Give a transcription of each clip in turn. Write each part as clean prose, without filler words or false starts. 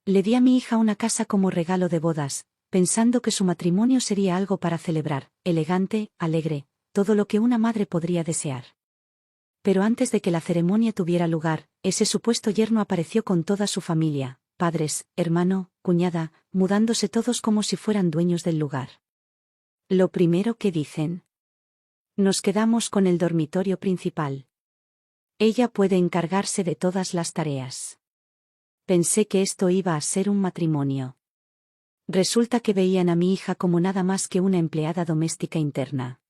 Le di a mi hija una casa como regalo de bodas, pensando que su matrimonio sería algo para celebrar, elegante, alegre, todo lo que una madre podría desear. Pero antes de que la ceremonia tuviera lugar, ese supuesto yerno apareció con toda su familia, padres, hermano, cuñada, mudándose todos como si fueran dueños del lugar. Lo primero que dicen: nos quedamos con el dormitorio principal. Ella puede encargarse de todas las tareas. Pensé que esto iba a ser un matrimonio. Resulta que veían a mi hija como nada más que una empleada doméstica interna.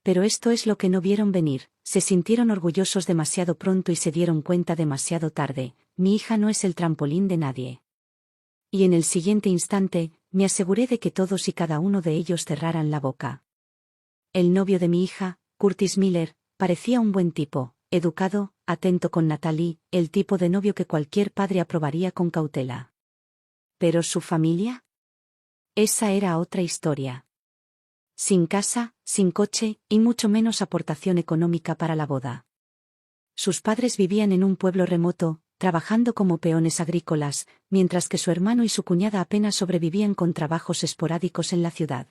Pero esto es lo que no vieron venir, se sintieron orgullosos demasiado pronto y se dieron cuenta demasiado tarde: mi hija no es el trampolín de nadie. Y en el siguiente instante, me aseguré de que todos y cada uno de ellos cerraran la boca. El novio de mi hija, Curtis Miller, parecía un buen tipo, educado, atento con Natalie, el tipo de novio que cualquier padre aprobaría con cautela. ¿Pero su familia? Esa era otra historia. Sin casa, sin coche, y mucho menos aportación económica para la boda. Sus padres vivían en un pueblo remoto, trabajando como peones agrícolas, mientras que su hermano y su cuñada apenas sobrevivían con trabajos esporádicos en la ciudad.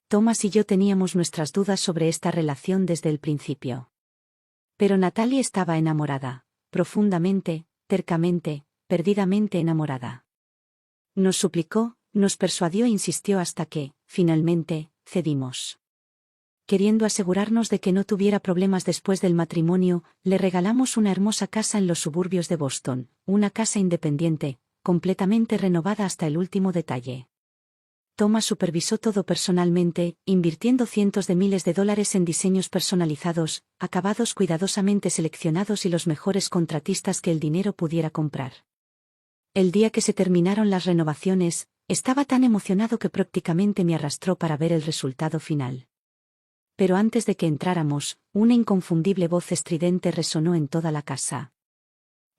Thomas y yo teníamos nuestras dudas sobre esta relación desde el principio. Pero Natalie estaba enamorada, profundamente, tercamente, perdidamente enamorada. Nos suplicó, nos persuadió e insistió hasta que, finalmente, cedimos. Queriendo asegurarnos de que no tuviera problemas después del matrimonio, le regalamos una hermosa casa en los suburbios de Boston, una casa independiente, completamente renovada hasta el último detalle. Thomas supervisó todo personalmente, invirtiendo cientos de miles de dólares en diseños personalizados, acabados cuidadosamente seleccionados y los mejores contratistas que el dinero pudiera comprar. El día que se terminaron las renovaciones, estaba tan emocionado que prácticamente me arrastró para ver el resultado final. Pero antes de que entráramos, una inconfundible voz estridente resonó en toda la casa.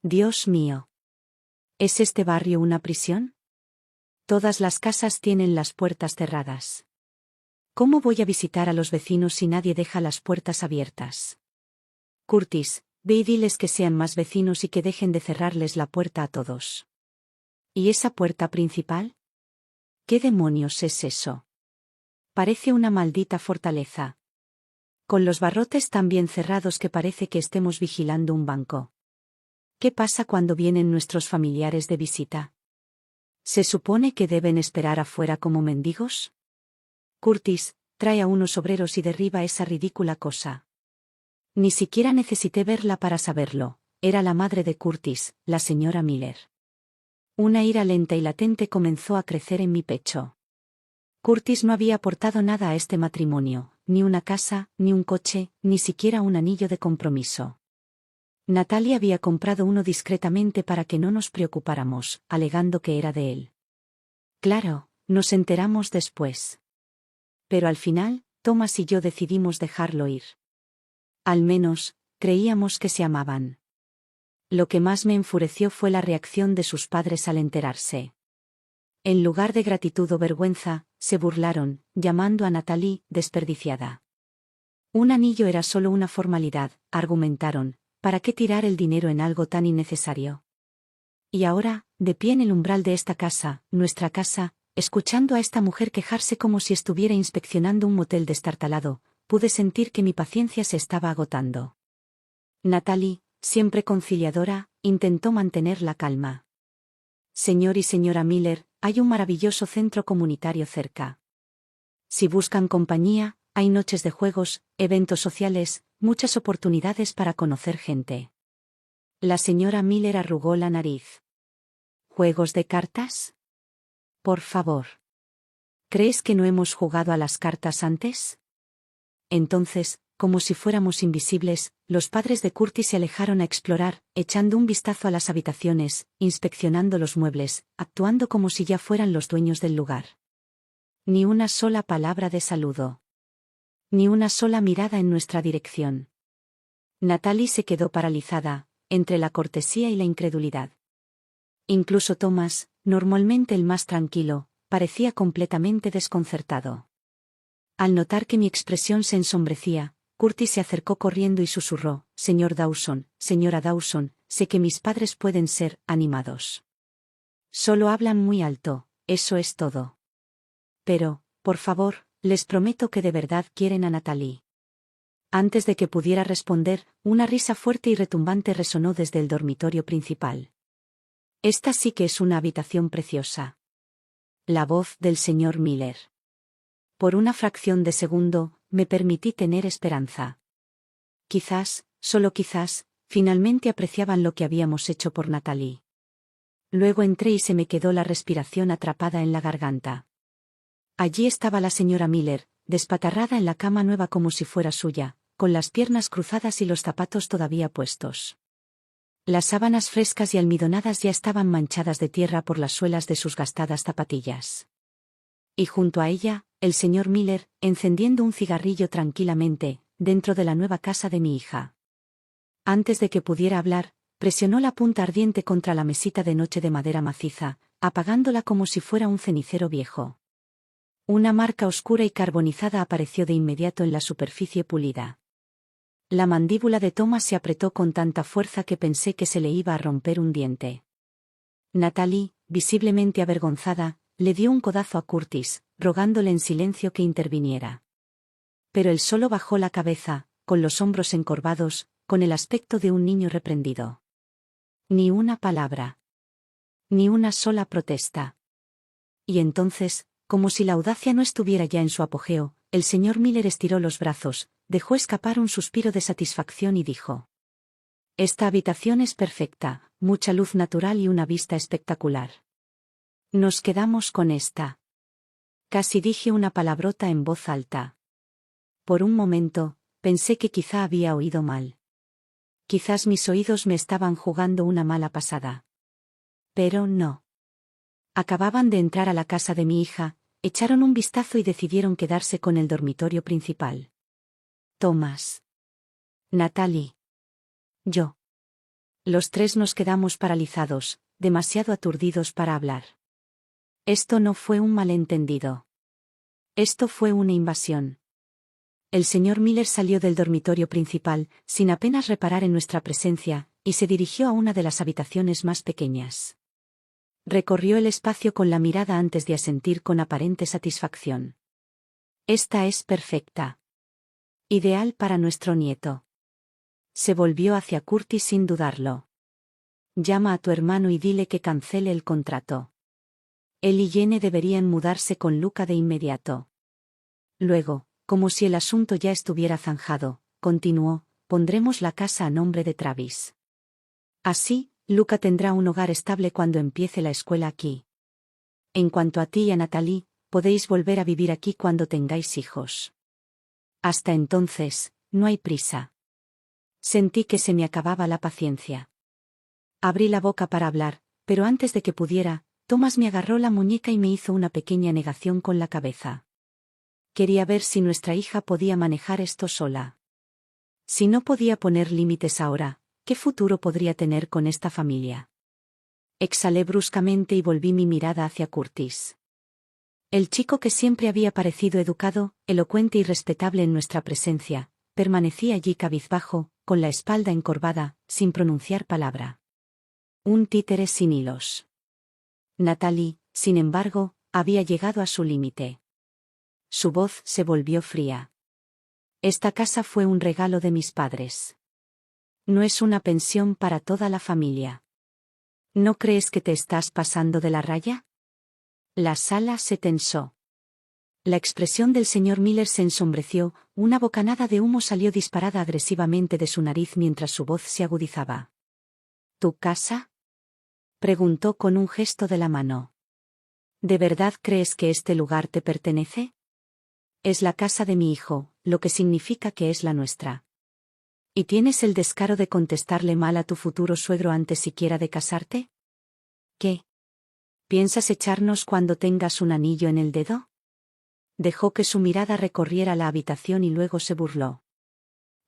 Dios mío. ¿Es este barrio una prisión? Todas las casas tienen las puertas cerradas. ¿Cómo voy a visitar a los vecinos si nadie deja las puertas abiertas? Curtis, ve y diles que sean más vecinos y que dejen de cerrarles la puerta a todos. ¿Y esa puerta principal? ¿Qué demonios es eso? Parece una maldita fortaleza. Con los barrotes tan bien cerrados que parece que estemos vigilando un banco. ¿Qué pasa cuando vienen nuestros familiares de visita? ¿Se supone que deben esperar afuera como mendigos? Curtis, trae a unos obreros y derriba esa ridícula cosa. Ni siquiera necesité verla para saberlo, era la madre de Curtis, la señora Miller. Una ira lenta y latente comenzó a crecer en mi pecho. Curtis no había aportado nada a este matrimonio, ni una casa, ni un coche, ni siquiera un anillo de compromiso. Natalie había comprado uno discretamente para que no nos preocupáramos, alegando que era de él. Claro, nos enteramos después. Pero al final, Thomas y yo decidimos dejarlo ir. Al menos, creíamos que se amaban. Lo que más me enfureció fue la reacción de sus padres al enterarse. En lugar de gratitud o vergüenza, se burlaron, llamando a Natalie desperdiciada. Un anillo era solo una formalidad, argumentaron. ¿Para qué tirar el dinero en algo tan innecesario? Y ahora, de pie en el umbral de esta casa, nuestra casa, escuchando a esta mujer quejarse como si estuviera inspeccionando un motel destartalado, pude sentir que mi paciencia se estaba agotando. Natalie, siempre conciliadora, intentó mantener la calma. Señor y señora Miller, hay un maravilloso centro comunitario cerca. Si buscan compañía, hay noches de juegos, eventos sociales, muchas oportunidades para conocer gente. La señora Miller arrugó la nariz. ¿Juegos de cartas? Por favor. ¿Crees que no hemos jugado a las cartas antes? Entonces, como si fuéramos invisibles, los padres de Curtis se alejaron a explorar, echando un vistazo a las habitaciones, inspeccionando los muebles, actuando como si ya fueran los dueños del lugar. Ni una sola palabra de saludo. Ni una sola mirada en nuestra dirección. Natalie se quedó paralizada, entre la cortesía y la incredulidad. Incluso Thomas, normalmente el más tranquilo, parecía completamente desconcertado. Al notar que mi expresión se ensombrecía, Curtis se acercó corriendo y susurró: Señor Dawson, señora Dawson, sé que mis padres pueden ser animados. Solo hablan muy alto, eso es todo. Pero, por favor, les prometo que de verdad quieren a Natalie. Antes de que pudiera responder, una risa fuerte y retumbante resonó desde el dormitorio principal. Esta sí que es una habitación preciosa. La voz del señor Miller. Por una fracción de segundo, me permití tener esperanza. Quizás, solo quizás, finalmente apreciaban lo que habíamos hecho por Natalie. Luego entré y se me quedó la respiración atrapada en la garganta. Allí estaba la señora Miller, despatarrada en la cama nueva como si fuera suya, con las piernas cruzadas y los zapatos todavía puestos. Las sábanas frescas y almidonadas ya estaban manchadas de tierra por las suelas de sus gastadas zapatillas. Y junto a ella, el señor Miller, encendiendo un cigarrillo tranquilamente, dentro de la nueva casa de mi hija. Antes de que pudiera hablar, presionó la punta ardiente contra la mesita de noche de madera maciza, apagándola como si fuera un cenicero viejo. Una marca oscura y carbonizada apareció de inmediato en la superficie pulida. La mandíbula de Thomas se apretó con tanta fuerza que pensé que se le iba a romper un diente. Natalie, visiblemente avergonzada, le dio un codazo a Curtis, rogándole en silencio que interviniera. Pero él solo bajó la cabeza, con los hombros encorvados, con el aspecto de un niño reprendido. Ni una palabra. Ni una sola protesta. Y entonces, como si la audacia no estuviera ya en su apogeo, el señor Miller estiró los brazos, dejó escapar un suspiro de satisfacción y dijo: «Esta habitación es perfecta, mucha luz natural y una vista espectacular. Nos quedamos con esta». Casi dije una palabrota en voz alta. Por un momento, pensé que quizá había oído mal. Quizás mis oídos me estaban jugando una mala pasada. Pero no. Acababan de entrar a la casa de mi hija, echaron un vistazo y decidieron quedarse con el dormitorio principal. Thomas. Natalie. Yo. Los tres nos quedamos paralizados, demasiado aturdidos para hablar. Esto no fue un malentendido. Esto fue una invasión. El señor Miller salió del dormitorio principal, sin apenas reparar en nuestra presencia, y se dirigió a una de las habitaciones más pequeñas. Recorrió el espacio con la mirada antes de asentir con aparente satisfacción. Esta es perfecta. Ideal para nuestro nieto. Se volvió hacia Curtis sin dudarlo. Llama a tu hermano y dile que cancele el contrato. Él y Jenny deberían mudarse con Luca de inmediato. Luego, como si el asunto ya estuviera zanjado, continuó, pondremos la casa a nombre de Travis. Así, Luca tendrá un hogar estable cuando empiece la escuela aquí. En cuanto a ti y a Natalie, podéis volver a vivir aquí cuando tengáis hijos. Hasta entonces, no hay prisa. Sentí que se me acababa la paciencia. Abrí la boca para hablar, pero antes de que pudiera, Thomas me agarró la muñeca y me hizo una pequeña negación con la cabeza. Quería ver si nuestra hija podía manejar esto sola. Si no podía poner límites ahora, ¿qué futuro podría tener con esta familia? Exhalé bruscamente y volví mi mirada hacia Curtis. El chico que siempre había parecido educado, elocuente y respetable en nuestra presencia, permanecía allí cabizbajo, con la espalda encorvada, sin pronunciar palabra. Un títere sin hilos. Natalie, sin embargo, había llegado a su límite. Su voz se volvió fría. Esta casa fue un regalo de mis padres. No es una pensión para toda la familia. ¿No crees que te estás pasando de la raya? La sala se tensó. La expresión del señor Miller se ensombreció, una bocanada de humo salió disparada agresivamente de su nariz mientras su voz se agudizaba. ¿Tu casa?, preguntó con un gesto de la mano. ¿De verdad crees que este lugar te pertenece? Es la casa de mi hijo, lo que significa que es la nuestra. ¿Y tienes el descaro de contestarle mal a tu futuro suegro antes siquiera de casarte? ¿Qué? ¿Piensas echarnos cuando tengas un anillo en el dedo? Dejó que su mirada recorriera la habitación y luego se burló.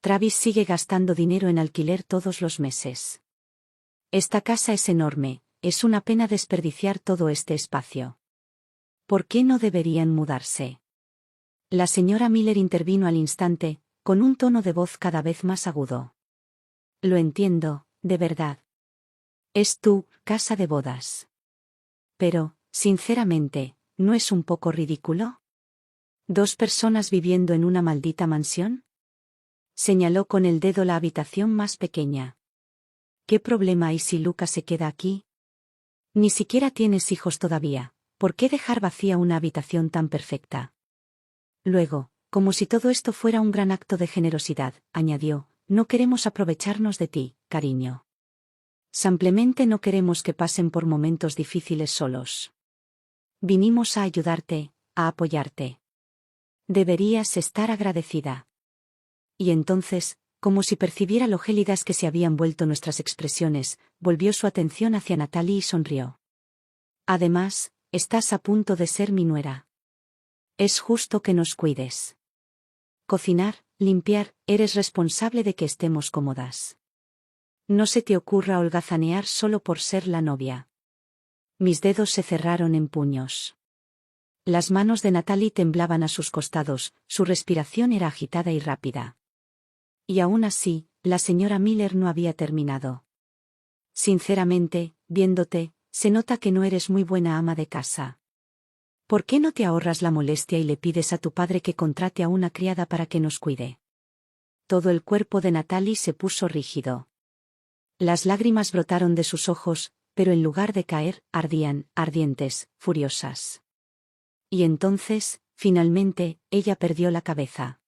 Travis sigue gastando dinero en alquiler todos los meses. Esta casa es enorme, es una pena desperdiciar todo este espacio. ¿Por qué no deberían mudarse? La señora Miller intervino al instante, con un tono de voz cada vez más agudo. Lo entiendo, de verdad. Es tu casa de bodas. Pero, sinceramente, ¿no es un poco ridículo? ¿Dos personas viviendo en una maldita mansión? Señaló con el dedo la habitación más pequeña. ¿Qué problema hay si Lucas se queda aquí? Ni siquiera tienes hijos todavía. ¿Por qué dejar vacía una habitación tan perfecta? Luego, como si todo esto fuera un gran acto de generosidad, añadió, no queremos aprovecharnos de ti, cariño. Simplemente no queremos que pasen por momentos difíciles solos. Vinimos a ayudarte, a apoyarte. Deberías estar agradecida. Y entonces, como si percibiera lo gélidas que se habían vuelto nuestras expresiones, volvió su atención hacia Natalie y sonrió. Además, estás a punto de ser mi nuera. Es justo que nos cuides. Cocinar, limpiar, eres responsable de que estemos cómodas. No se te ocurra holgazanear solo por ser la novia. Mis dedos se cerraron en puños. Las manos de Natalie temblaban a sus costados, su respiración era agitada y rápida. Y aún así, la señora Miller no había terminado. Sinceramente, viéndote, se nota que no eres muy buena ama de casa. ¿Por qué no te ahorras la molestia y le pides a tu padre que contrate a una criada para que nos cuide? Todo el cuerpo de Natalie se puso rígido. Las lágrimas brotaron de sus ojos, pero en lugar de caer, ardían, ardientes, furiosas. Y entonces, finalmente, ella perdió la cabeza.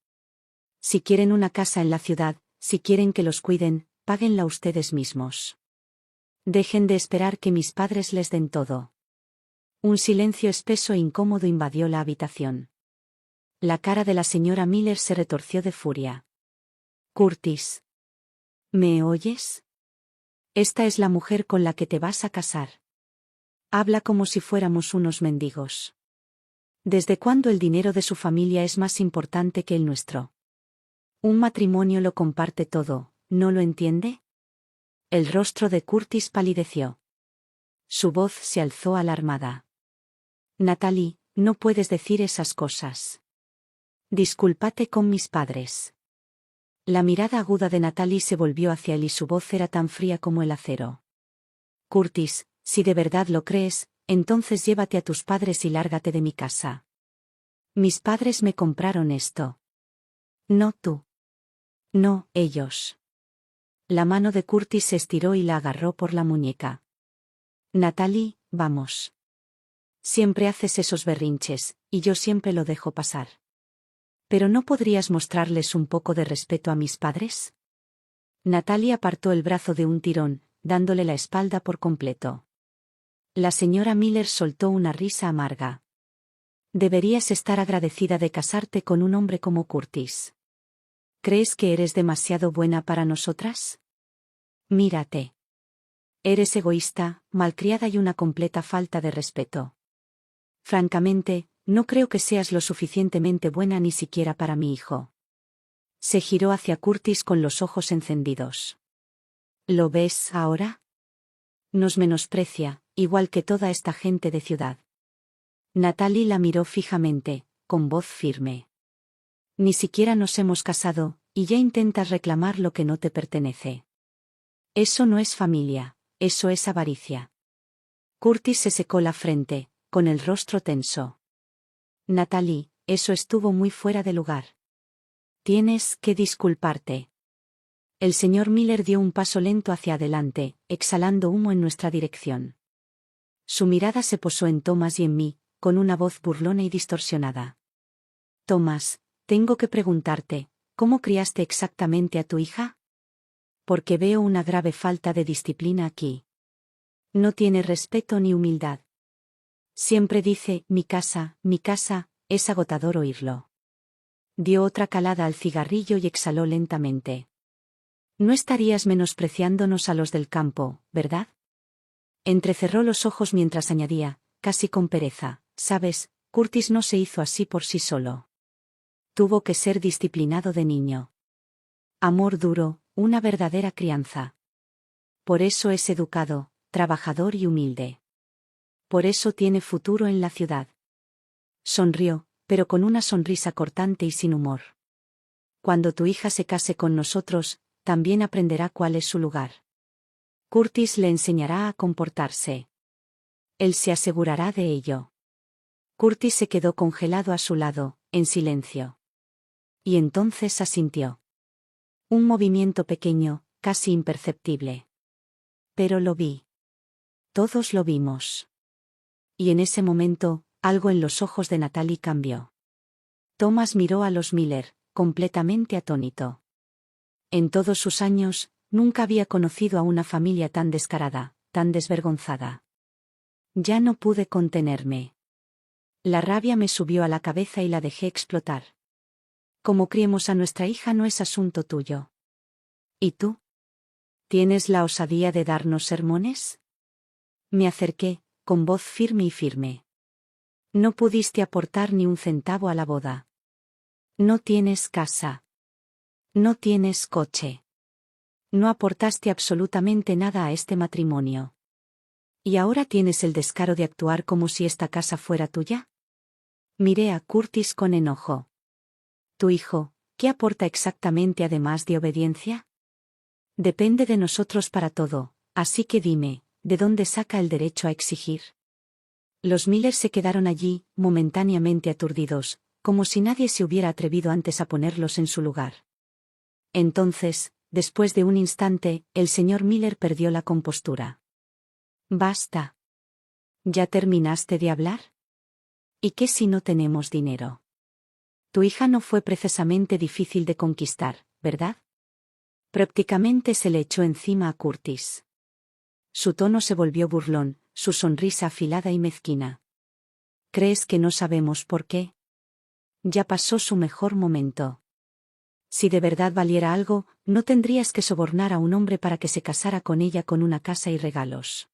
Si quieren una casa en la ciudad, si quieren que los cuiden, páguenla ustedes mismos. Dejen de esperar que mis padres les den todo. Un silencio espeso e incómodo invadió la habitación. La cara de la señora Miller se retorció de furia. Curtis. ¿Me oyes? Esta es la mujer con la que te vas a casar. Habla como si fuéramos unos mendigos. ¿Desde cuándo el dinero de su familia es más importante que el nuestro? Un matrimonio lo comparte todo, ¿no lo entiende? El rostro de Curtis palideció. Su voz se alzó alarmada. Natalie, no puedes decir esas cosas. Discúlpate con mis padres. La mirada aguda de Natalie se volvió hacia él y su voz era tan fría como el acero. Curtis, si de verdad lo crees, entonces llévate a tus padres y lárgate de mi casa. Mis padres me compraron esto. No tú. No, ellos. La mano de Curtis se estiró y la agarró por la muñeca. Natalie, vamos. Siempre haces esos berrinches, y yo siempre lo dejo pasar. ¿Pero no podrías mostrarles un poco de respeto a mis padres? Natalie apartó el brazo de un tirón, dándole la espalda por completo. La señora Miller soltó una risa amarga. Deberías estar agradecida de casarte con un hombre como Curtis. ¿Crees que eres demasiado buena para nosotras? Mírate. Eres egoísta, malcriada y una completa falta de respeto. Francamente, no creo que seas lo suficientemente buena ni siquiera para mi hijo. Se giró hacia Curtis con los ojos encendidos. ¿Lo ves ahora? Nos menosprecia, igual que toda esta gente de ciudad. Natalie la miró fijamente, con voz firme. Ni siquiera nos hemos casado, y ya intentas reclamar lo que no te pertenece. Eso no es familia, eso es avaricia. Curtis se secó la frente, con el rostro tenso. Natalie, eso estuvo muy fuera de lugar. Tienes que disculparte. El señor Miller dio un paso lento hacia adelante, exhalando humo en nuestra dirección. Su mirada se posó en Thomas y en mí, con una voz burlona y distorsionada. Thomas, tengo que preguntarte, ¿cómo criaste exactamente a tu hija? Porque veo una grave falta de disciplina aquí. No tiene respeto ni humildad. Siempre dice, mi casa, es agotador oírlo. Dio otra calada al cigarrillo y exhaló lentamente. No estarías menospreciándonos a los del campo, ¿verdad? Entrecerró los ojos mientras añadía, casi con pereza, sabes, Curtis no se hizo así por sí solo. Tuvo que ser disciplinado de niño. Amor duro, una verdadera crianza. Por eso es educado, trabajador y humilde. Por eso tiene futuro en la ciudad. Sonrió, pero con una sonrisa cortante y sin humor. Cuando tu hija se case con nosotros, también aprenderá cuál es su lugar. Curtis le enseñará a comportarse. Él se asegurará de ello. Curtis se quedó congelado a su lado, en silencio. Y entonces asintió. Un movimiento pequeño, casi imperceptible. Pero lo vi. Todos lo vimos. Y en ese momento, algo en los ojos de Natalie cambió. Thomas miró a los Miller, completamente atónito. En todos sus años, nunca había conocido a una familia tan descarada, tan desvergonzada. Ya no pude contenerme. La rabia me subió a la cabeza y la dejé explotar. Cómo criemos a nuestra hija no es asunto tuyo. ¿Y tú? ¿Tienes la osadía de darnos sermones? Me acerqué, con voz firme y firme. No pudiste aportar ni un centavo a la boda. No tienes casa. No tienes coche. No aportaste absolutamente nada a este matrimonio. ¿Y ahora tienes el descaro de actuar como si esta casa fuera tuya? Miré a Curtis con enojo. Tu hijo, ¿qué aporta exactamente además de obediencia? Depende de nosotros para todo, así que dime, ¿de dónde saca el derecho a exigir? Los Miller se quedaron allí, momentáneamente aturdidos, como si nadie se hubiera atrevido antes a ponerlos en su lugar. Entonces, después de un instante, el señor Miller perdió la compostura. Basta. ¿Ya terminaste de hablar? ¿Y qué si no tenemos dinero? Tu hija no fue precisamente difícil de conquistar, ¿verdad? Prácticamente se le echó encima a Curtis. Su tono se volvió burlón, su sonrisa afilada y mezquina. ¿Crees que no sabemos por qué? Ya pasó su mejor momento. Si de verdad valiera algo, no tendrías que sobornar a un hombre para que se casara con ella con una casa y regalos.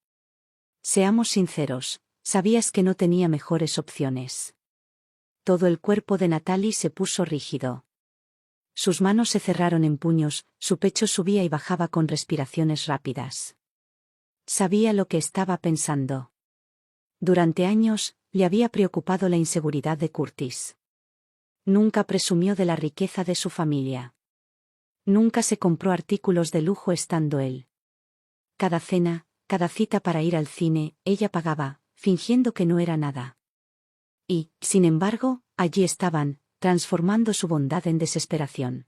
Seamos sinceros, sabías que no tenía mejores opciones. Todo el cuerpo de Natalie se puso rígido. Sus manos se cerraron en puños, su pecho subía y bajaba con respiraciones rápidas. Sabía lo que estaba pensando. Durante años, le había preocupado la inseguridad de Curtis. Nunca presumió de la riqueza de su familia. Nunca se compró artículos de lujo estando él. Cada cena, cada cita para ir al cine, ella pagaba, fingiendo que no era nada. Y, sin embargo, allí estaban, transformando su bondad en desesperación.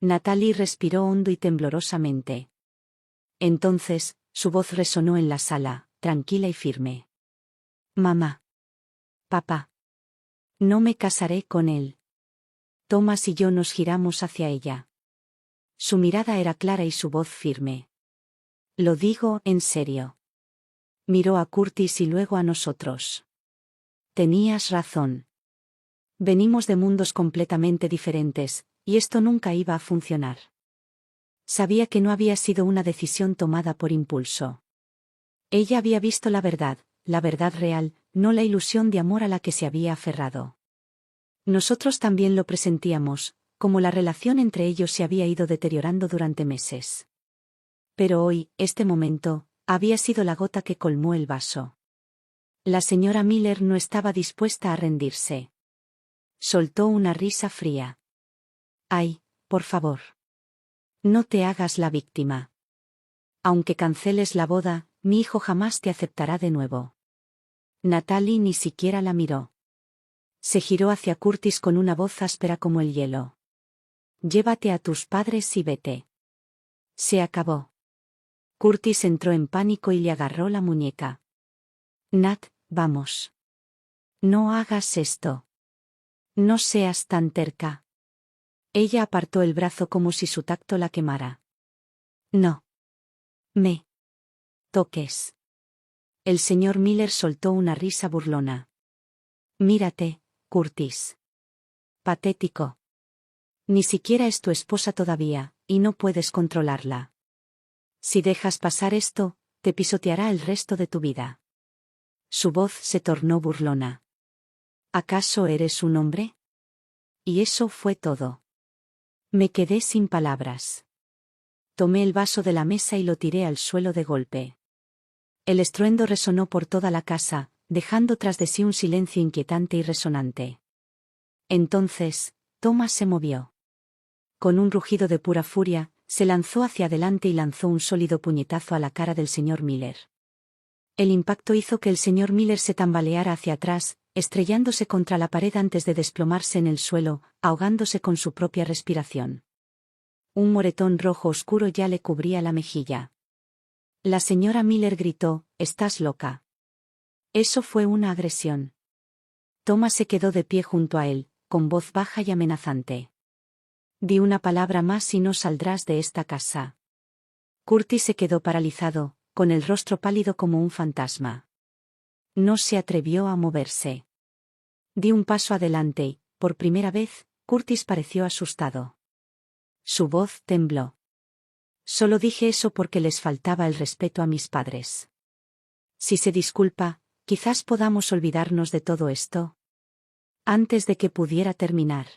Natalie respiró hondo y temblorosamente. Entonces, su voz resonó en la sala, tranquila y firme. Mamá. Papá. No me casaré con él. Thomas y yo nos giramos hacia ella. Su mirada era clara y su voz firme. Lo digo en serio. Miró a Curtis y luego a nosotros. Tenías razón. Venimos de mundos completamente diferentes, y esto nunca iba a funcionar. Sabía que no había sido una decisión tomada por impulso. Ella había visto la verdad real, no la ilusión de amor a la que se había aferrado. Nosotros también lo presentíamos, como la relación entre ellos se había ido deteriorando durante meses. Pero hoy, este momento, había sido la gota que colmó el vaso. La señora Miller no estaba dispuesta a rendirse. Soltó una risa fría. Ay, por favor. No te hagas la víctima. Aunque canceles la boda, mi hijo jamás te aceptará de nuevo. Natalie ni siquiera la miró. Se giró hacia Curtis con una voz áspera como el hielo. Llévate a tus padres y vete. Se acabó. Curtis entró en pánico y le agarró la muñeca. Nat, vamos. No hagas esto. No seas tan terca. Ella apartó el brazo como si su tacto la quemara. No. Me toques. El señor Miller soltó una risa burlona. Mírate, Curtis. Patético. Ni siquiera es tu esposa todavía, y no puedes controlarla. Si dejas pasar esto, te pisoteará el resto de tu vida. Su voz se tornó burlona. ¿Acaso eres un hombre? Y eso fue todo. Me quedé sin palabras. Tomé el vaso de la mesa y lo tiré al suelo de golpe. El estruendo resonó por toda la casa, dejando tras de sí un silencio inquietante y resonante. Entonces, Thomas se movió. Con un rugido de pura furia, se lanzó hacia adelante y lanzó un sólido puñetazo a la cara del señor Miller. El impacto hizo que el señor Miller se tambaleara hacia atrás, estrellándose contra la pared antes de desplomarse en el suelo, ahogándose con su propia respiración. Un moretón rojo oscuro ya le cubría la mejilla. La señora Miller gritó: «¿Estás loca?» Eso fue una agresión. Thomas se quedó de pie junto a él, con voz baja y amenazante. «Di una palabra más y no saldrás de esta casa». Curtis se quedó paralizado, con el rostro pálido como un fantasma. No se atrevió a moverse. Di un paso adelante y, por primera vez, Curtis pareció asustado. Su voz tembló. «Solo dije eso porque les faltaba el respeto a mis padres. Si se disculpa, quizás podamos olvidarnos de todo esto». Antes de que pudiera terminar,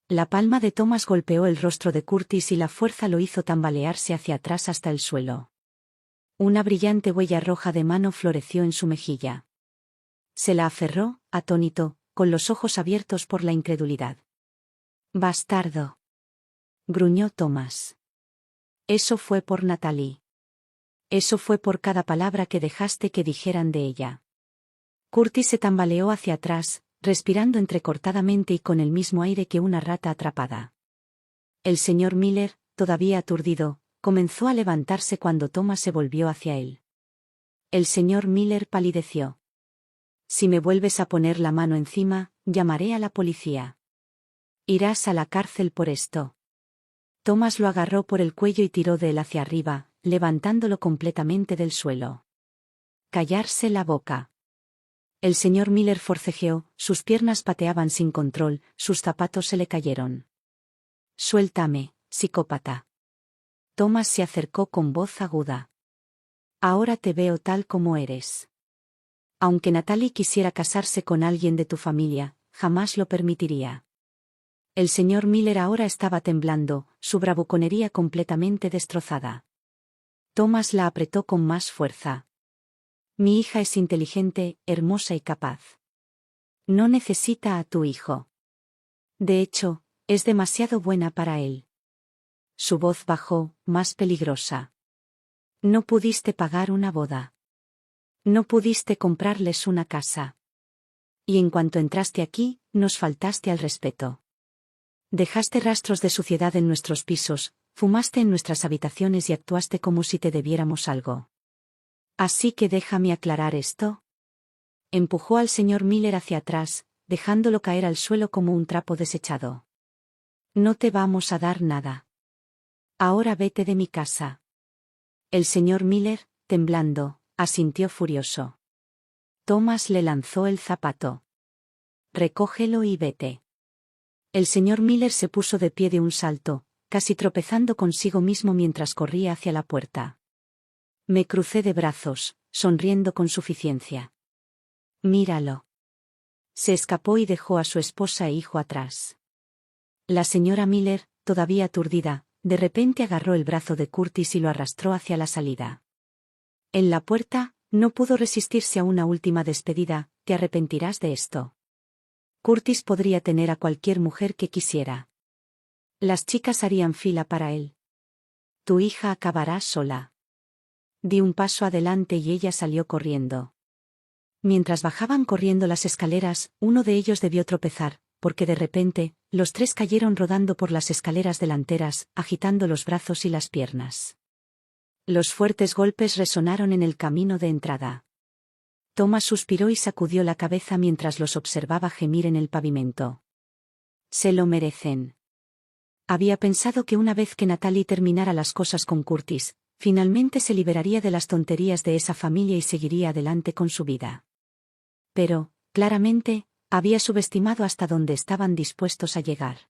la palma de Thomas golpeó el rostro de Curtis y la fuerza lo hizo tambalearse hacia atrás hasta el suelo. Una brillante huella roja de mano floreció en su mejilla. Se la aferró, atónito, con los ojos abiertos por la incredulidad. «Bastardo», gruñó Thomas. «Eso fue por Natalie. Eso fue por cada palabra que dejaste que dijeran de ella». Curtis se tambaleó hacia atrás, respirando entrecortadamente y con el mismo aire que una rata atrapada. El señor Miller, todavía aturdido, comenzó a levantarse cuando Thomas se volvió hacia él. El señor Miller palideció. «Si me vuelves a poner la mano encima, llamaré a la policía. Irás a la cárcel por esto». Thomas lo agarró por el cuello y tiró de él hacia arriba, levantándolo completamente del suelo. «Callarse la boca». El señor Miller forcejeó, sus piernas pateaban sin control, sus zapatos se le cayeron. «Suéltame, psicópata». Thomas se acercó con voz aguda. «Ahora te veo tal como eres. Aunque Natalie quisiera casarse con alguien de tu familia, jamás lo permitiría». El señor Miller ahora estaba temblando, su bravuconería completamente destrozada. Thomas la apretó con más fuerza. «Mi hija es inteligente, hermosa y capaz. No necesita a tu hijo. De hecho, es demasiado buena para él». Su voz bajó, más peligrosa. «No pudiste pagar una boda. No pudiste comprarles una casa. Y en cuanto entraste aquí, nos faltaste al respeto. Dejaste rastros de suciedad en nuestros pisos, fumaste en nuestras habitaciones y actuaste como si te debiéramos algo. Así que déjame aclarar esto». Empujó al señor Miller hacia atrás, dejándolo caer al suelo como un trapo desechado. «No te vamos a dar nada. Ahora vete de mi casa». El señor Miller, temblando, asintió furioso. Thomas le lanzó el zapato. «Recógelo y vete». El señor Miller se puso de pie de un salto, casi tropezando consigo mismo mientras corría hacia la puerta. Me crucé de brazos, sonriendo con suficiencia. «Míralo». Se escapó y dejó a su esposa e hijo atrás. La señora Miller, todavía aturdida, de repente agarró el brazo de Curtis y lo arrastró hacia la salida. En la puerta, no pudo resistirse a una última despedida: «Te arrepentirás de esto». Curtis podría tener a cualquier mujer que quisiera. Las chicas harían fila para él. «Tu hija acabará sola». Di un paso adelante y ella salió corriendo. Mientras bajaban corriendo las escaleras, uno de ellos debió tropezar, porque de repente, los tres cayeron rodando por las escaleras delanteras, agitando los brazos y las piernas. Los fuertes golpes resonaron en el camino de entrada. Thomas suspiró y sacudió la cabeza mientras los observaba gemir en el pavimento. «Se lo merecen». Había pensado que una vez que Natalie terminara las cosas con Curtis, finalmente se liberaría de las tonterías de esa familia y seguiría adelante con su vida. Pero, claramente, había subestimado hasta dónde estaban dispuestos a llegar.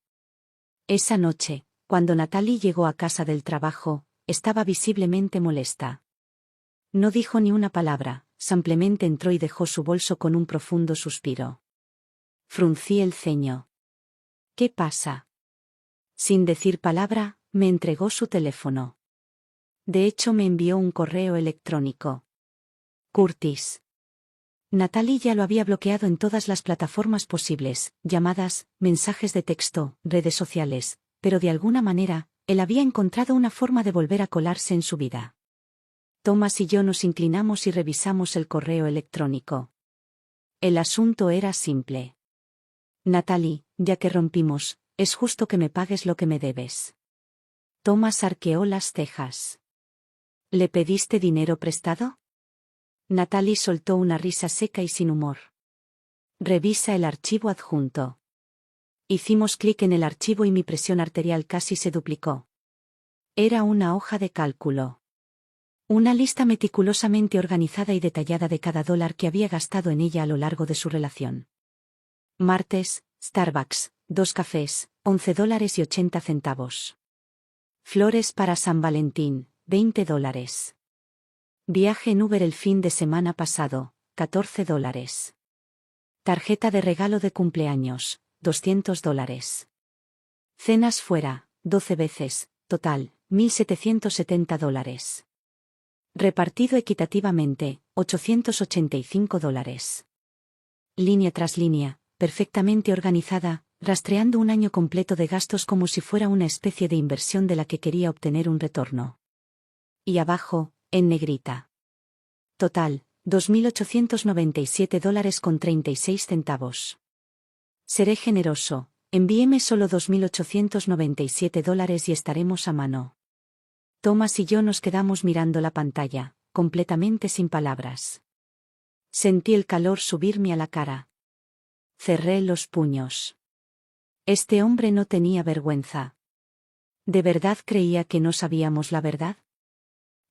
Esa noche, cuando Natalie llegó a casa del trabajo, estaba visiblemente molesta. No dijo ni una palabra, simplemente entró y dejó su bolso con un profundo suspiro. Fruncí el ceño. «¿Qué pasa?». Sin decir palabra, me entregó su teléfono. De hecho, me envió un correo electrónico. «Curtis». Natalie ya lo había bloqueado en todas las plataformas posibles, llamadas, mensajes de texto, redes sociales, pero de alguna manera, él había encontrado una forma de volver a colarse en su vida. Thomas y yo nos inclinamos y revisamos el correo electrónico. El asunto era simple. Natalie, ya que rompimos, es justo que me pagues lo que me debes. Thomas arqueó las cejas. ¿Le pediste dinero prestado? Natalie soltó una risa seca y sin humor. Revisa el archivo adjunto. Hicimos clic en el archivo y mi presión arterial casi se duplicó. Era una hoja de cálculo. Una lista meticulosamente organizada y detallada de cada dólar que había gastado en ella a lo largo de su relación. Martes, Starbucks, 2 cafés, $11.80. Flores para San Valentín, $20. Viaje en Uber el fin de semana pasado, $14. Tarjeta de regalo de cumpleaños, $200. Cenas fuera, 12 veces, total, $1.770. Repartido equitativamente, $885. Línea tras línea, perfectamente organizada, rastreando un año completo de gastos como si fuera una especie de inversión de la que quería obtener un retorno. Y abajo, en negrita. Total, $2.897.36. Seré generoso, envíeme solo $2.897 y estaremos a mano. Thomas y yo nos quedamos mirando la pantalla, completamente sin palabras. Sentí el calor subirme a la cara. Cerré los puños. Este hombre no tenía vergüenza. ¿De verdad creía que no sabíamos la verdad?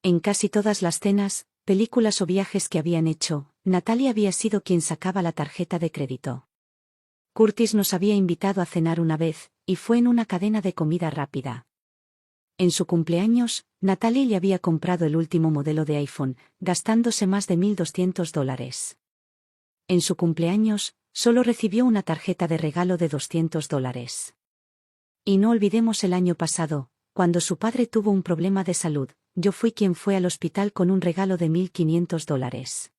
En casi todas las cenas, películas o viajes que habían hecho, Natalie había sido quien sacaba la tarjeta de crédito. Curtis nos había invitado a cenar una vez, y fue en una cadena de comida rápida. En su cumpleaños, Natalie le había comprado el último modelo de iPhone, gastándose más de $1.200. En su cumpleaños, solo recibió una tarjeta de regalo de $200. Y no olvidemos el año pasado, cuando su padre tuvo un problema de salud, yo fui quien fue al hospital con un regalo de $1.500.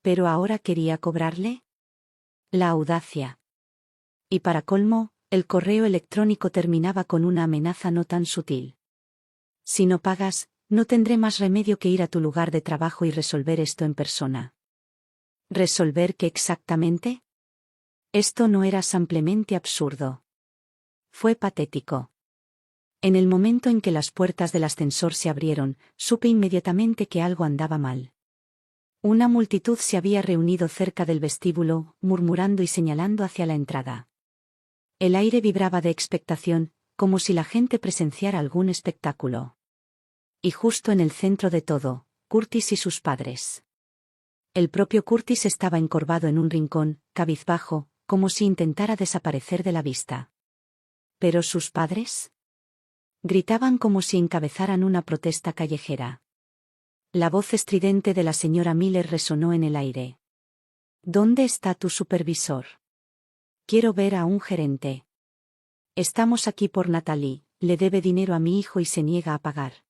¿Pero ahora quería cobrarle? La audacia. Y para colmo, el correo electrónico terminaba con una amenaza no tan sutil. Si no pagas, no tendré más remedio que ir a tu lugar de trabajo y resolver esto en persona. ¿Resolver qué exactamente? Esto no era simplemente absurdo. Fue patético. En el momento en que las puertas del ascensor se abrieron, supe inmediatamente que algo andaba mal. Una multitud se había reunido cerca del vestíbulo, murmurando y señalando hacia la entrada. El aire vibraba de expectación, como si la gente presenciara algún espectáculo. Y justo en el centro de todo, Curtis y sus padres. El propio Curtis estaba encorvado en un rincón, cabizbajo, como si intentara desaparecer de la vista. ¿Pero sus padres? Gritaban como si encabezaran una protesta callejera. La voz estridente de la señora Miller resonó en el aire. ¿Dónde está tu supervisor? Quiero ver a un gerente. Estamos aquí por Natalie, le debe dinero a mi hijo y se niega a pagar.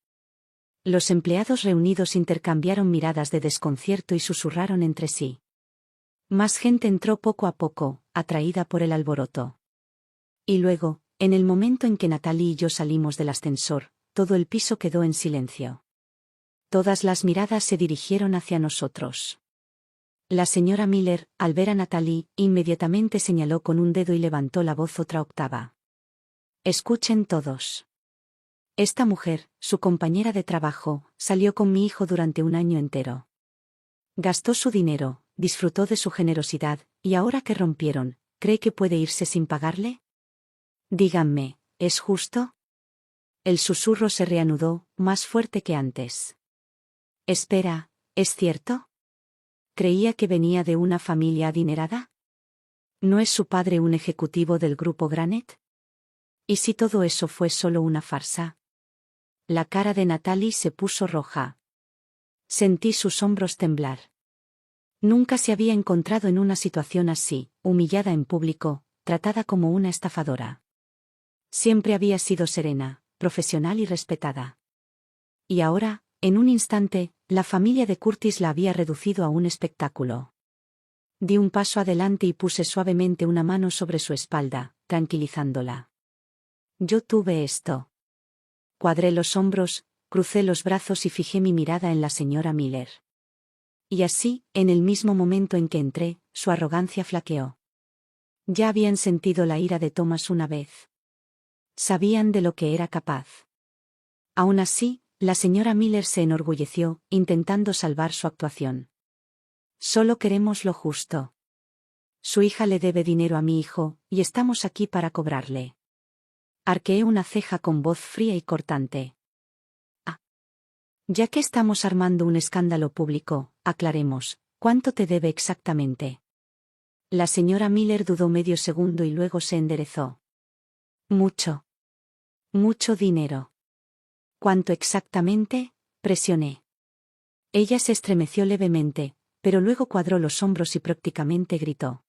Los empleados reunidos intercambiaron miradas de desconcierto y susurraron entre sí. Más gente entró poco a poco, atraída por el alboroto. Y luego, en el momento en que Natalie y yo salimos del ascensor, todo el piso quedó en silencio. Todas las miradas se dirigieron hacia nosotros. La señora Miller, al ver a Natalie, inmediatamente señaló con un dedo y levantó la voz otra octava. Escuchen todos. Esta mujer, su compañera de trabajo, salió con mi hijo durante un año entero. Gastó su dinero, disfrutó de su generosidad, y ahora que rompieron, ¿cree que puede irse sin pagarle? Díganme, ¿es justo? El susurro se reanudó, más fuerte que antes. Espera, ¿es cierto? ¿Creía que venía de una familia adinerada? ¿No es su padre un ejecutivo del grupo Granite? ¿Y si todo eso fue solo una farsa? La cara de Natalie se puso roja. Sentí sus hombros temblar. Nunca se había encontrado en una situación así, humillada en público, tratada como una estafadora. Siempre había sido serena, profesional y respetada. Y ahora, en un instante, la familia de Curtis la había reducido a un espectáculo. Di un paso adelante y puse suavemente una mano sobre su espalda, tranquilizándola. Yo tuve esto. Cuadré los hombros, crucé los brazos y fijé mi mirada en la señora Miller. Y así, en el mismo momento en que entré, su arrogancia flaqueó. Ya habían sentido la ira de Thomas una vez. Sabían de lo que era capaz. Aún así, la señora Miller se enorgulleció, intentando salvar su actuación. Solo queremos lo justo. Su hija le debe dinero a mi hijo, y estamos aquí para cobrarle. Arqueé una ceja con voz fría y cortante. Ah. Ya que estamos armando un escándalo público, aclaremos, ¿cuánto te debe exactamente? La señora Miller dudó medio segundo y luego se enderezó. Mucho. Mucho dinero. ¿Cuánto exactamente? Presioné. Ella se estremeció levemente, pero luego cuadró los hombros y prácticamente gritó.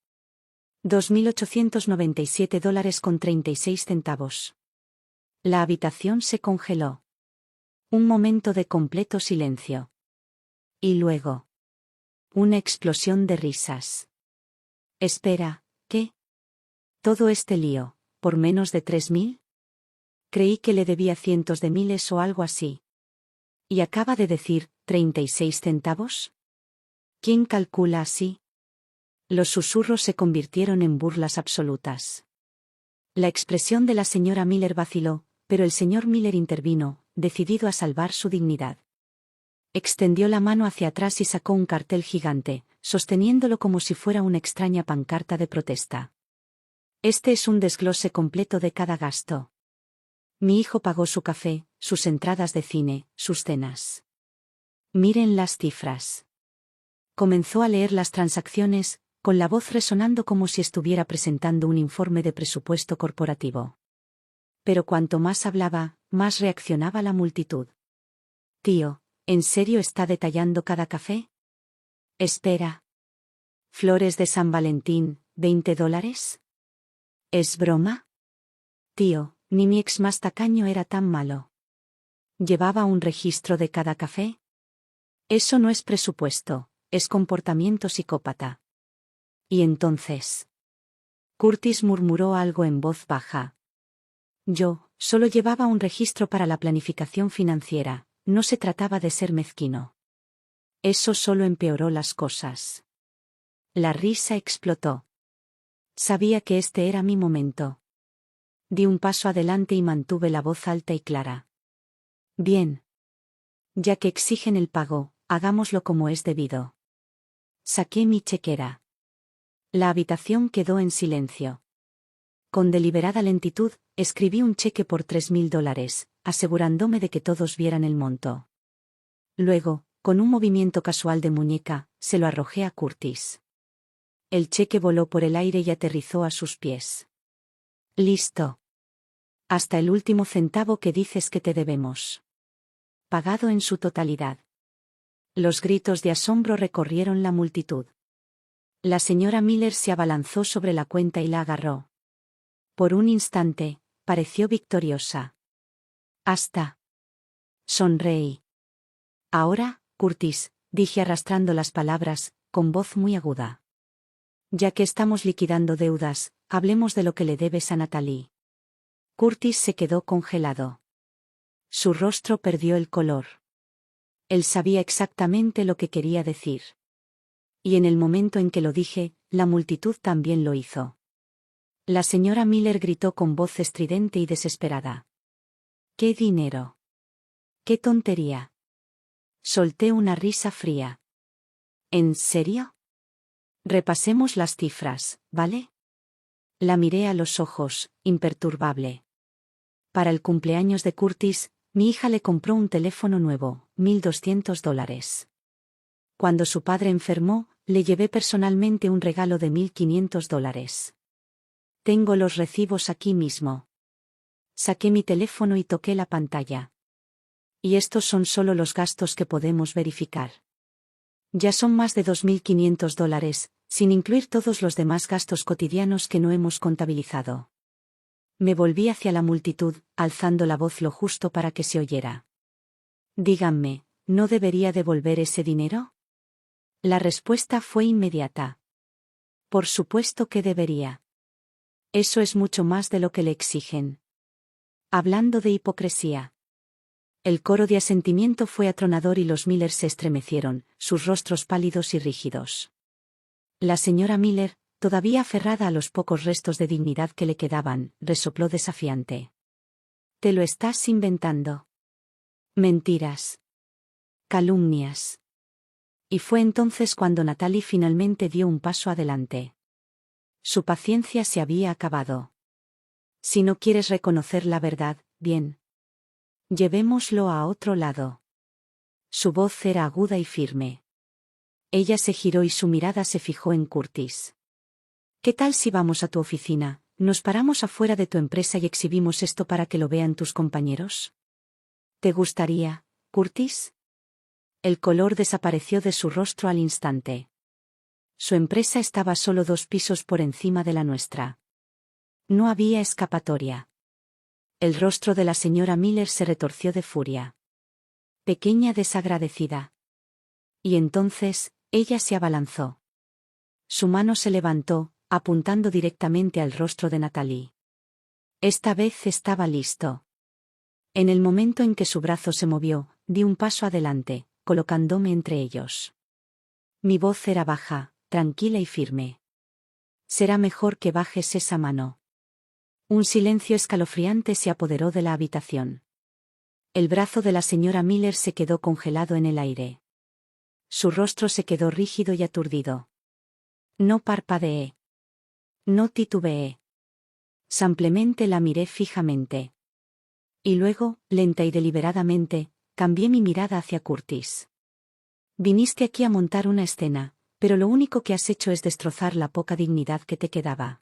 $2.897.36. La habitación se congeló. Un momento de completo silencio. Y luego. Una explosión de risas. Espera, ¿qué? ¿Todo este lío, por menos de 3.000? Creí que le debía cientos de miles o algo así. ¿Y acaba de decir, 36 centavos? ¿Quién calcula así? Los susurros se convirtieron en burlas absolutas. La expresión de la señora Miller vaciló, pero el señor Miller intervino, decidido a salvar su dignidad. Extendió la mano hacia atrás y sacó un cartel gigante, sosteniéndolo como si fuera una extraña pancarta de protesta. Este es un desglose completo de cada gasto. Mi hijo pagó su café, sus entradas de cine, sus cenas. Miren las cifras. Comenzó a leer las transacciones, con la voz resonando como si estuviera presentando un informe de presupuesto corporativo. Pero cuanto más hablaba, más reaccionaba la multitud. Tío, ¿en serio está detallando cada café? Espera. Flores de San Valentín, $20. ¿Es broma? Tío, ni mi ex más tacaño era tan malo. ¿Llevaba un registro de cada café? Eso no es presupuesto, es comportamiento psicópata. ¿Y entonces? Curtis murmuró algo en voz baja. Yo, solo llevaba un registro para la planificación financiera, no se trataba de ser mezquino. Eso solo empeoró las cosas. La risa explotó. Sabía que este era mi momento. Di un paso adelante y mantuve la voz alta y clara. Bien. Ya que exigen el pago, hagámoslo como es debido. Saqué mi chequera. La habitación quedó en silencio. Con deliberada lentitud, escribí un cheque por $3.000, asegurándome de que todos vieran el monto. Luego, con un movimiento casual de muñeca, se lo arrojé a Curtis. El cheque voló por el aire y aterrizó a sus pies. Listo. Hasta el último centavo que dices que te debemos. Pagado en su totalidad. Los gritos de asombro recorrieron la multitud. La señora Miller se abalanzó sobre la cuenta y la agarró. Por un instante, pareció victoriosa. Hasta. Sonreí. Ahora, Curtis, dije arrastrando las palabras, con voz muy aguda. Ya que estamos liquidando deudas, hablemos de lo que le debes a Natalie. Curtis se quedó congelado. Su rostro perdió el color. Él sabía exactamente lo que quería decir. Y en el momento en que lo dije, la multitud también lo hizo. La señora Miller gritó con voz estridente y desesperada. ¿Qué dinero? ¡Qué tontería! Solté una risa fría. ¿En serio? Repasemos las cifras, ¿vale? La miré a los ojos, imperturbable. Para el cumpleaños de Curtis, mi hija le compró un teléfono nuevo, $1.200. Cuando su padre enfermó, le llevé personalmente un regalo de $1.500. Tengo los recibos aquí mismo. Saqué mi teléfono y toqué la pantalla. Y estos son solo los gastos que podemos verificar. Ya son más de $2.500, sin incluir todos los demás gastos cotidianos que no hemos contabilizado. Me volví hacia la multitud, alzando la voz lo justo para que se oyera. Díganme, ¿no debería devolver ese dinero? La respuesta fue inmediata. Por supuesto que debería. Eso es mucho más de lo que le exigen. Hablando de hipocresía. El coro de asentimiento fue atronador y los Miller se estremecieron, sus rostros pálidos y rígidos. La señora Miller, todavía aferrada a los pocos restos de dignidad que le quedaban, resopló desafiante. «Te lo estás inventando. Mentiras. Calumnias». Y fue entonces cuando Natalie finalmente dio un paso adelante. Su paciencia se había acabado. «Si no quieres reconocer la verdad, bien. Llevémoslo a otro lado». Su voz era aguda y firme. Ella se giró y su mirada se fijó en Curtis. «¿Qué tal si vamos a tu oficina, nos paramos afuera de tu empresa y exhibimos esto para que lo vean tus compañeros? ¿Te gustaría, Curtis?» El color desapareció de su rostro al instante. Su empresa estaba solo 2 pisos por encima de la nuestra. No había escapatoria. El rostro de la señora Miller se retorció de furia. Pequeña desagradecida. Y entonces, ella se abalanzó. Su mano se levantó, apuntando directamente al rostro de Natalie. Esta vez estaba listo. En el momento en que su brazo se movió, di un paso adelante, colocándome entre ellos. Mi voz era baja, tranquila y firme. «Será mejor que bajes esa mano». Un silencio escalofriante se apoderó de la habitación. El brazo de la señora Miller se quedó congelado en el aire. Su rostro se quedó rígido y aturdido. No parpadeé. No titubeé. Simplemente la miré fijamente. Y luego, lenta y deliberadamente, cambié mi mirada hacia Curtis. «Viniste aquí a montar una escena, pero lo único que has hecho es destrozar la poca dignidad que te quedaba».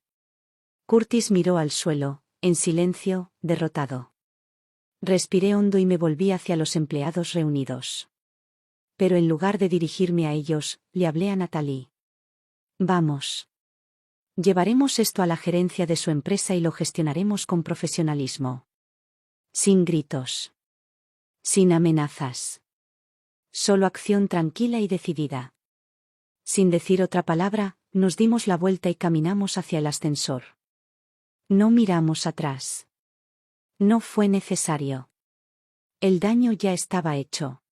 Curtis miró al suelo, en silencio, derrotado. Respiré hondo y me volví hacia los empleados reunidos. Pero en lugar de dirigirme a ellos, le hablé a Natalie. «Vamos. Llevaremos esto a la gerencia de su empresa y lo gestionaremos con profesionalismo. Sin gritos. Sin amenazas. Solo acción tranquila y decidida». Sin decir otra palabra, nos dimos la vuelta y caminamos hacia el ascensor. No miramos atrás. No fue necesario. El daño ya estaba hecho.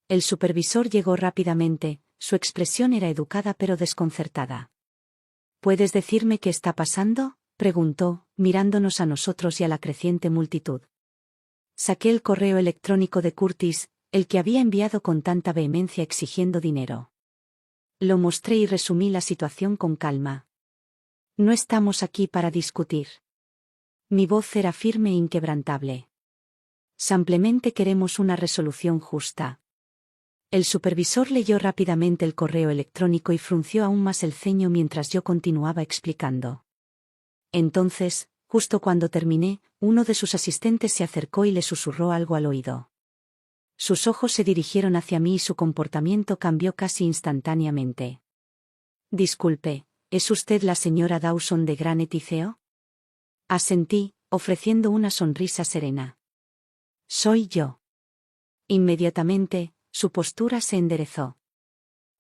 El supervisor llegó rápidamente, su expresión era educada pero desconcertada. «¿Puedes decirme qué está pasando?», preguntó, mirándonos a nosotros y a la creciente multitud. Saqué el correo electrónico de Curtis, el que había enviado con tanta vehemencia exigiendo dinero. Lo mostré y resumí la situación con calma. «No estamos aquí para discutir». Mi voz era firme e inquebrantable. «Simplemente queremos una resolución justa». El supervisor leyó rápidamente el correo electrónico y frunció aún más el ceño mientras yo continuaba explicando. Entonces, justo cuando terminé, uno de sus asistentes se acercó y le susurró algo al oído. Sus ojos se dirigieron hacia mí y su comportamiento cambió casi instantáneamente. «Disculpe, ¿es usted la señora Dawson de Granite y CEO?». Asentí, ofreciendo una sonrisa serena. «Soy yo». Inmediatamente, su postura se enderezó.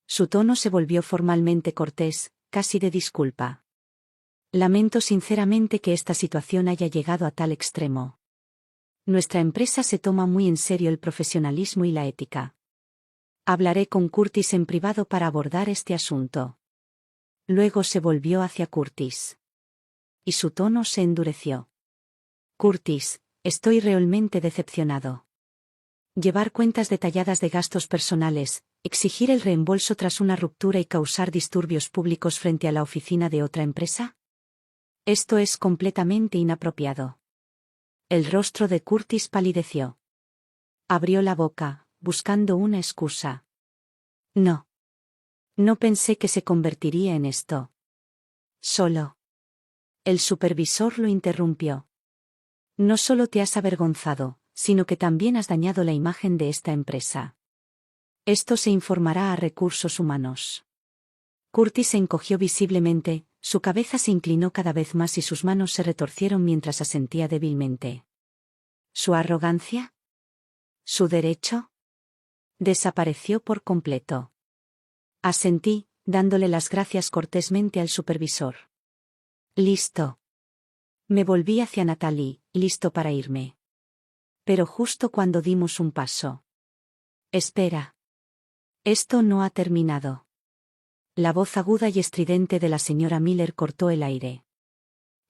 Su tono se volvió formalmente cortés, casi de disculpa. «Lamento sinceramente que esta situación haya llegado a tal extremo. Nuestra empresa se toma muy en serio el profesionalismo y la ética. Hablaré con Curtis en privado para abordar este asunto». Luego se volvió hacia Curtis. Y su tono se endureció. «Curtis, estoy realmente decepcionado. Llevar cuentas detalladas de gastos personales, exigir el reembolso tras una ruptura y causar disturbios públicos frente a la oficina de otra empresa. Esto es completamente inapropiado». El rostro de Curtis palideció. Abrió la boca, buscando una excusa. «No. No pensé que se convertiría en esto. Solo». El supervisor lo interrumpió. «No solo te has avergonzado, sino que también has dañado la imagen de esta empresa. Esto se informará a recursos humanos». Curtis se encogió visiblemente, su cabeza se inclinó cada vez más y sus manos se retorcieron mientras asentía débilmente. ¿Su arrogancia? ¿Su derecho? Desapareció por completo. Asentí, dándole las gracias cortésmente al supervisor. «Listo». Me volví hacia Natalie, listo para irme. Pero justo cuando dimos un paso. Espera. Esto no ha terminado. La voz aguda y estridente de la señora Miller cortó el aire.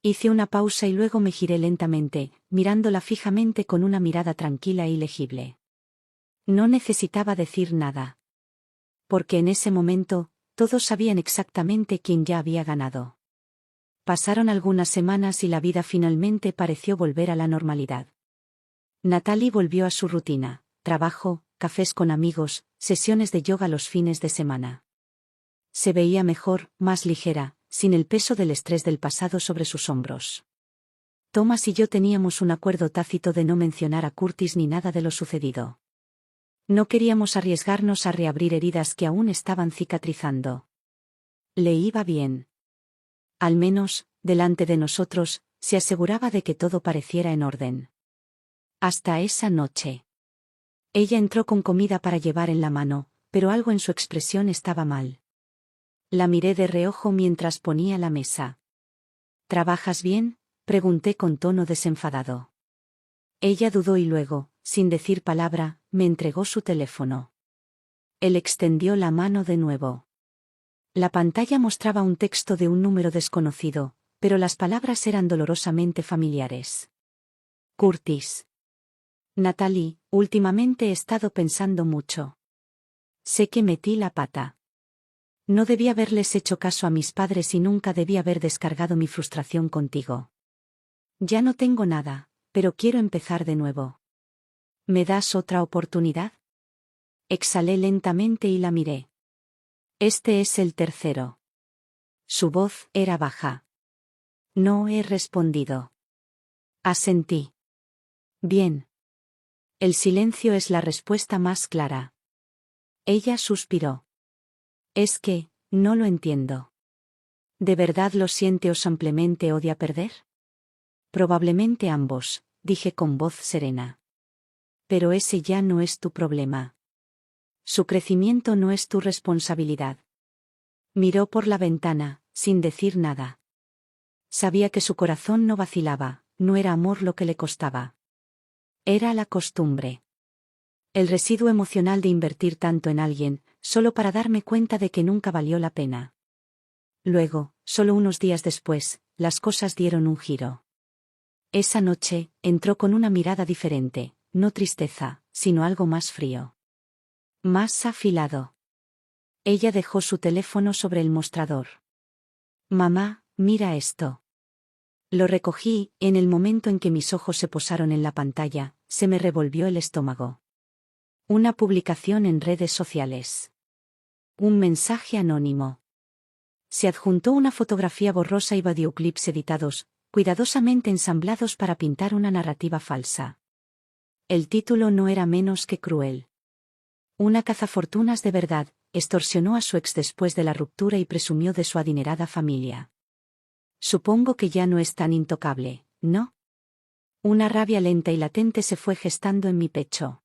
Hice una pausa y luego me giré lentamente, mirándola fijamente con una mirada tranquila y legible. No necesitaba decir nada. Porque en ese momento, todos sabían exactamente quién ya había ganado. Pasaron algunas semanas y la vida finalmente pareció volver a la normalidad. Natalie volvió a su rutina, trabajo, cafés con amigos, sesiones de yoga los fines de semana. Se veía mejor, más ligera, sin el peso del estrés del pasado sobre sus hombros. Thomas y yo teníamos un acuerdo tácito de no mencionar a Curtis ni nada de lo sucedido. No queríamos arriesgarnos a reabrir heridas que aún estaban cicatrizando. Le iba bien. Al menos, delante de nosotros, se aseguraba de que todo pareciera en orden. Hasta esa noche. Ella entró con comida para llevar en la mano, pero algo en su expresión estaba mal. La miré de reojo mientras ponía la mesa. ¿Trabajas bien?, pregunté con tono desenfadado. Ella dudó y luego, sin decir palabra, me entregó su teléfono. Él extendió la mano de nuevo. La pantalla mostraba un texto de un número desconocido, pero las palabras eran dolorosamente familiares. Curtis. Natalie, últimamente he estado pensando mucho. Sé que metí la pata. No debí haberles hecho caso a mis padres y nunca debí haber descargado mi frustración contigo. Ya no tengo nada, pero quiero empezar de nuevo. ¿Me das otra oportunidad? Exhalé lentamente y la miré. Este es el tercero. Su voz era baja. No he respondido. Asentí. Bien. El silencio es la respuesta más clara. Ella suspiró. Es que, no lo entiendo. ¿De verdad lo siente o simplemente odia perder? Probablemente ambos, dije con voz serena. Pero ese ya no es tu problema. Su crecimiento no es tu responsabilidad. Miró por la ventana, sin decir nada. Sabía que su corazón no vacilaba, no era amor lo que le costaba. Era la costumbre. El residuo emocional de invertir tanto en alguien, solo para darme cuenta de que nunca valió la pena. Luego, solo unos días después, las cosas dieron un giro. Esa noche, entró con una mirada diferente, no tristeza, sino algo más frío. Más afilado. Ella dejó su teléfono sobre el mostrador. Mamá, mira esto. Lo recogí, y en el momento en que mis ojos se posaron en la pantalla, se me revolvió el estómago. Una publicación en redes sociales. Un mensaje anónimo. Se adjuntó una fotografía borrosa y videoclips editados, cuidadosamente ensamblados para pintar una narrativa falsa. El título no era menos que cruel. Una cazafortunas de verdad, extorsionó a su ex después de la ruptura y presumió de su adinerada familia. Supongo que ya no es tan intocable, ¿no? Una rabia lenta y latente se fue gestando en mi pecho.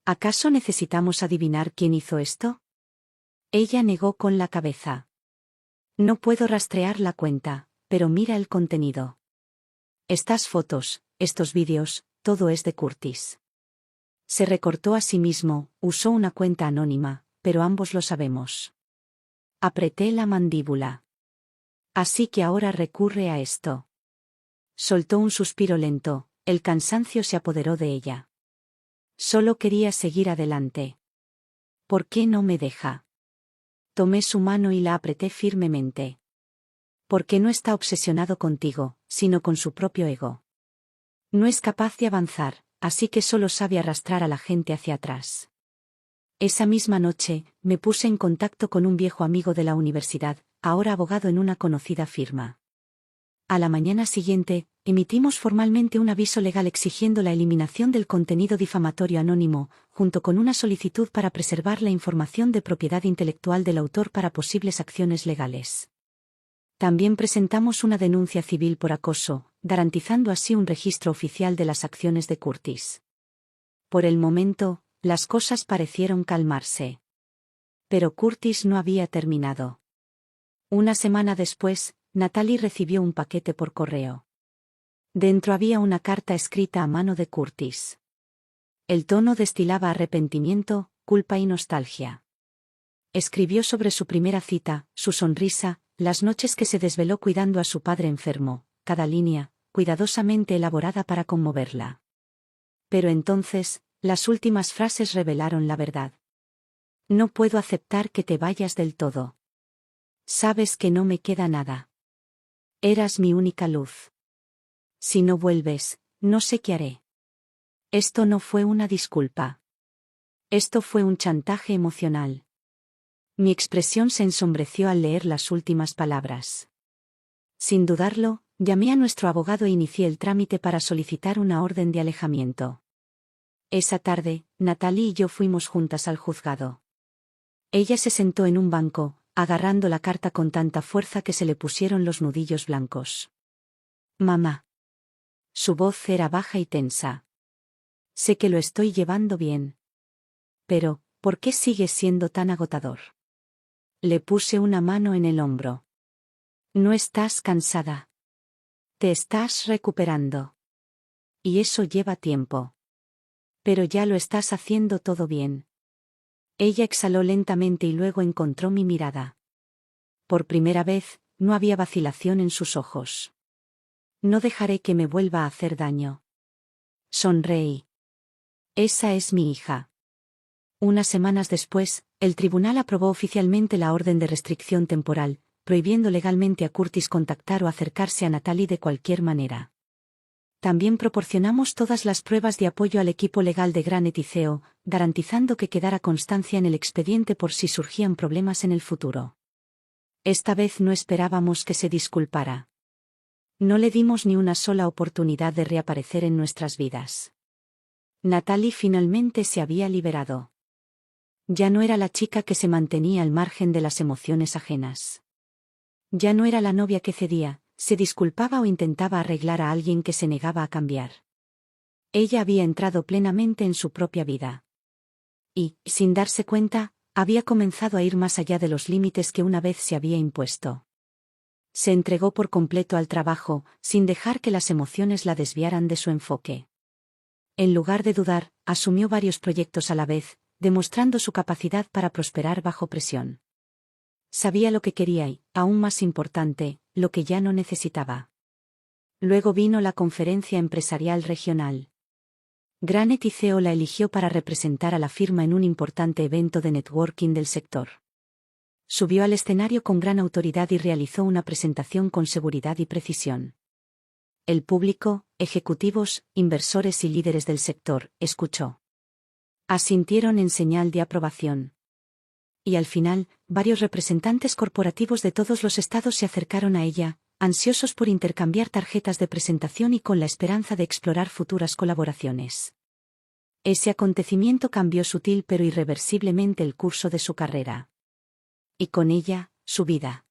¿Acaso necesitamos adivinar quién hizo esto? Ella negó con la cabeza. No puedo rastrear la cuenta, pero mira el contenido. Estas fotos, estos vídeos, todo es de Curtis. Se recortó a sí mismo, usó una cuenta anónima, pero ambos lo sabemos. Apreté la mandíbula. Así que ahora recurre a esto. Soltó un suspiro lento, el cansancio se apoderó de ella. Solo quería seguir adelante. ¿Por qué no me deja? Tomé su mano y la apreté firmemente. Porque no está obsesionado contigo, sino con su propio ego. No es capaz de avanzar, así que solo sabe arrastrar a la gente hacia atrás. Esa misma noche, me puse en contacto con un viejo amigo de la universidad, ahora abogado en una conocida firma. A la mañana siguiente, emitimos formalmente un aviso legal exigiendo la eliminación del contenido difamatorio anónimo, junto con una solicitud para preservar la información de propiedad intelectual del autor para posibles acciones legales. También presentamos una denuncia civil por acoso, garantizando así un registro oficial de las acciones de Curtis. Por el momento, las cosas parecieron calmarse. Pero Curtis no había terminado. Una semana después, Natalie recibió un paquete por correo. Dentro había una carta escrita a mano de Curtis. El tono destilaba arrepentimiento, culpa y nostalgia. Escribió sobre su primera cita, su sonrisa, las noches que se desveló cuidando a su padre enfermo, cada línea, cuidadosamente elaborada para conmoverla. Pero entonces, las últimas frases revelaron la verdad. No puedo aceptar que te vayas del todo. Sabes que no me queda nada. Eras mi única luz. Si no vuelves, no sé qué haré. Esto no fue una disculpa. Esto fue un chantaje emocional. Mi expresión se ensombreció al leer las últimas palabras. Sin dudarlo, llamé a nuestro abogado e inicié el trámite para solicitar una orden de alejamiento. Esa tarde, Natalie y yo fuimos juntas al juzgado. Ella se sentó en un banco, agarrando la carta con tanta fuerza que se le pusieron los nudillos blancos. Mamá. Su voz era baja y tensa. Sé que lo estoy llevando bien. Pero, ¿por qué sigues siendo tan agotador? Le puse una mano en el hombro. No estás cansada. Te estás recuperando. Y eso lleva tiempo. Pero ya lo estás haciendo todo bien. Ella exhaló lentamente y luego encontró mi mirada. Por primera vez, no había vacilación en sus ojos. No dejaré que me vuelva a hacer daño. Sonreí. Esa es mi hija. Unas semanas después, el tribunal aprobó oficialmente la orden de restricción temporal, prohibiendo legalmente a Curtis contactar o acercarse a Natalie de cualquier manera. También proporcionamos todas las pruebas de apoyo al equipo legal de Granite y CEO, garantizando que quedara constancia en el expediente por si surgían problemas en el futuro. Esta vez no esperábamos que se disculpara. No le dimos ni una sola oportunidad de reaparecer en nuestras vidas. Natalie finalmente se había liberado. Ya no era la chica que se mantenía al margen de las emociones ajenas. Ya no era la novia que cedía, se disculpaba o intentaba arreglar a alguien que se negaba a cambiar. Ella había entrado plenamente en su propia vida. Y, sin darse cuenta, había comenzado a ir más allá de los límites que una vez se había impuesto. Se entregó por completo al trabajo, sin dejar que las emociones la desviaran de su enfoque. En lugar de dudar, asumió varios proyectos a la vez, demostrando su capacidad para prosperar bajo presión. Sabía lo que quería y, aún más importante, lo que ya no necesitaba. Luego vino la conferencia empresarial regional. Granite y CEO la eligió para representar a la firma en un importante evento de networking del sector. Subió al escenario con gran autoridad y realizó una presentación con seguridad y precisión. El público, ejecutivos, inversores y líderes del sector, escuchó. Asintieron en señal de aprobación. Y al final, varios representantes corporativos de todos los estados se acercaron a ella, ansiosos por intercambiar tarjetas de presentación y con la esperanza de explorar futuras colaboraciones. Ese acontecimiento cambió sutil pero irreversiblemente el curso de su carrera. Y con ella, su vida.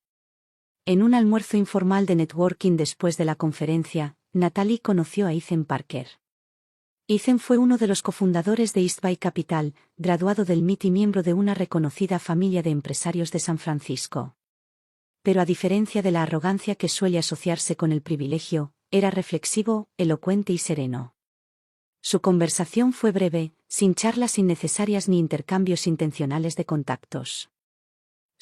En un almuerzo informal de networking después de la conferencia, Natalie conoció a Ethan Parker. Ethan fue uno de los cofundadores de East Bay Capital, graduado del MIT y miembro de una reconocida familia de empresarios de San Francisco. Pero a diferencia de la arrogancia que suele asociarse con el privilegio, era reflexivo, elocuente y sereno. Su conversación fue breve, sin charlas innecesarias ni intercambios intencionales de contactos.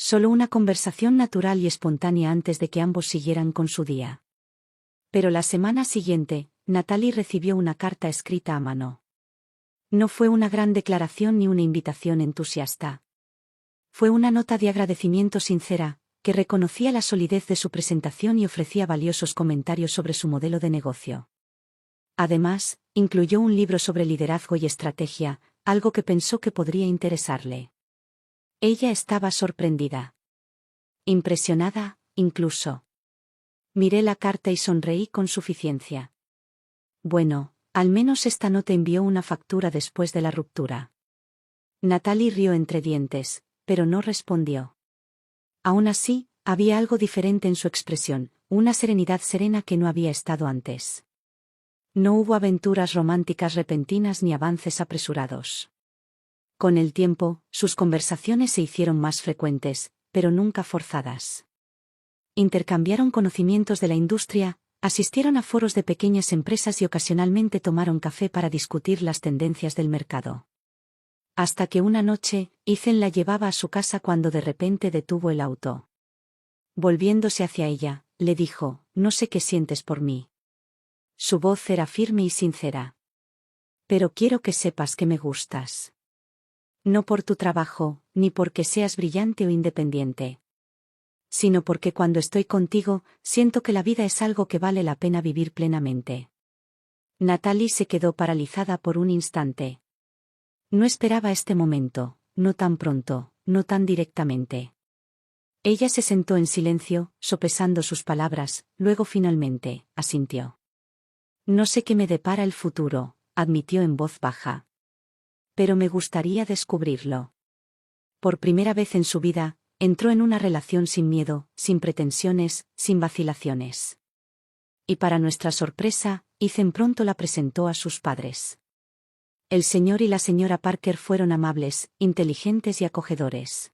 Solo una conversación natural y espontánea antes de que ambos siguieran con su día. Pero la semana siguiente, Natalie recibió una carta escrita a mano. No fue una gran declaración ni una invitación entusiasta. Fue una nota de agradecimiento sincera, que reconocía la solidez de su presentación y ofrecía valiosos comentarios sobre su modelo de negocio. Además, incluyó un libro sobre liderazgo y estrategia, algo que pensó que podría interesarle. Ella estaba sorprendida. Impresionada, incluso. Miré la carta y sonreí con suficiencia. Bueno, al menos esta no te envió una factura después de la ruptura. Natalie rió entre dientes, pero no respondió. Aún así, había algo diferente en su expresión, una serenidad serena que no había estado antes. No hubo aventuras románticas repentinas ni avances apresurados. Con el tiempo, sus conversaciones se hicieron más frecuentes, pero nunca forzadas. Intercambiaron conocimientos de la industria, Asistieron a foros de pequeñas empresas y ocasionalmente tomaron café para discutir las tendencias del mercado. Hasta que una noche, Ethan la llevaba a su casa cuando de repente detuvo el auto. Volviéndose hacia ella, le dijo: «No sé qué sientes por mí». Su voz era firme y sincera. «Pero quiero que sepas que me gustas. No por tu trabajo, ni porque seas brillante o independiente. Sino porque cuando estoy contigo, siento que la vida es algo que vale la pena vivir plenamente». Natalie se quedó paralizada por un instante. No esperaba este momento, no tan pronto, no tan directamente. Ella se sentó en silencio, sopesando sus palabras, luego finalmente, asintió. «No sé qué me depara el futuro», admitió en voz baja. «Pero me gustaría descubrirlo». Por primera vez en su vida, entró en una relación sin miedo, sin pretensiones, sin vacilaciones. Y para nuestra sorpresa, Ethan pronto la presentó a sus padres. El señor y la señora Parker fueron amables, inteligentes y acogedores.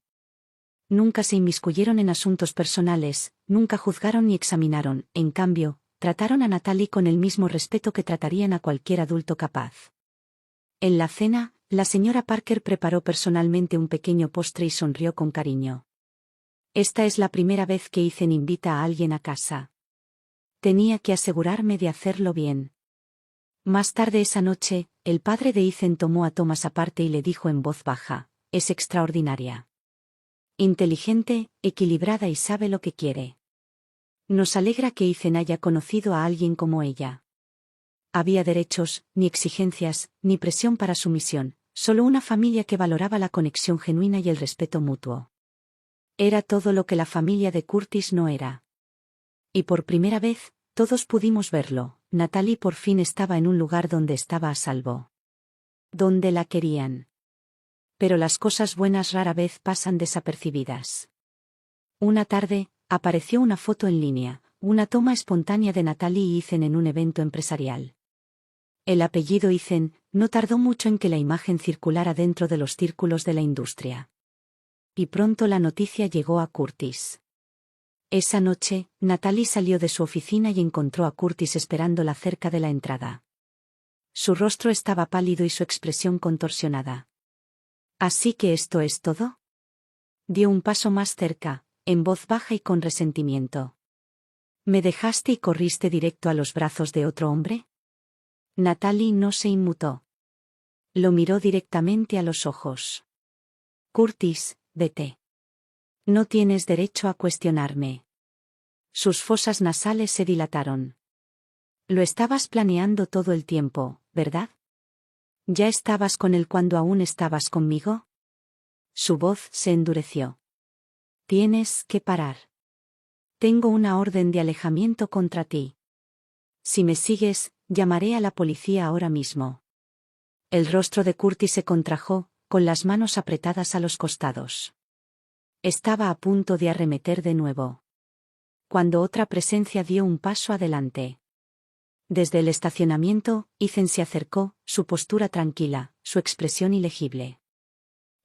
Nunca se inmiscuyeron en asuntos personales, nunca juzgaron ni examinaron, en cambio, trataron a Natalie con el mismo respeto que tratarían a cualquier adulto capaz. En la cena, la señora Parker preparó personalmente un pequeño postre y sonrió con cariño. «Esta es la primera vez que Ethan invita a alguien a casa. Tenía que asegurarme de hacerlo bien». Más tarde esa noche, el padre de Ethan tomó a Thomas aparte y le dijo en voz baja: «Es extraordinaria. Inteligente, equilibrada y sabe lo que quiere. Nos alegra que Ethan haya conocido a alguien como ella». Había derechos, ni exigencias, ni presión para su misión, solo una familia que valoraba la conexión genuina y el respeto mutuo. Era todo lo que la familia de Curtis no era. Y por primera vez, todos pudimos verlo, Natalie por fin estaba en un lugar donde estaba a salvo. Donde la querían. Pero las cosas buenas rara vez pasan desapercibidas. Una tarde, apareció una foto en línea, una toma espontánea de Natalie y Ethan en un evento empresarial. El apellido Ethan no tardó mucho en que la imagen circulara dentro de los círculos de la industria. Y pronto la noticia llegó a Curtis. Esa noche, Natalie salió de su oficina y encontró a Curtis esperándola cerca de la entrada. Su rostro estaba pálido y su expresión contorsionada. «¿Así que esto es todo?». Dio un paso más cerca, en voz baja y con resentimiento. «¿Me dejaste y corriste directo a los brazos de otro hombre?». Natalie no se inmutó. Lo miró directamente a los ojos. «Curtis, vete. No tienes derecho a cuestionarme». Sus fosas nasales se dilataron. «Lo estabas planeando todo el tiempo, ¿verdad? ¿Ya estabas con él cuando aún estabas conmigo?». Su voz se endureció. «Tienes que parar. Tengo una orden de alejamiento contra ti. Si me sigues, llamaré a la policía ahora mismo». El rostro de Curtis se contrajo, con las manos apretadas a los costados. Estaba a punto de arremeter de nuevo, cuando otra presencia dio un paso adelante. Desde el estacionamiento, Ethan se acercó, su postura tranquila, su expresión ilegible.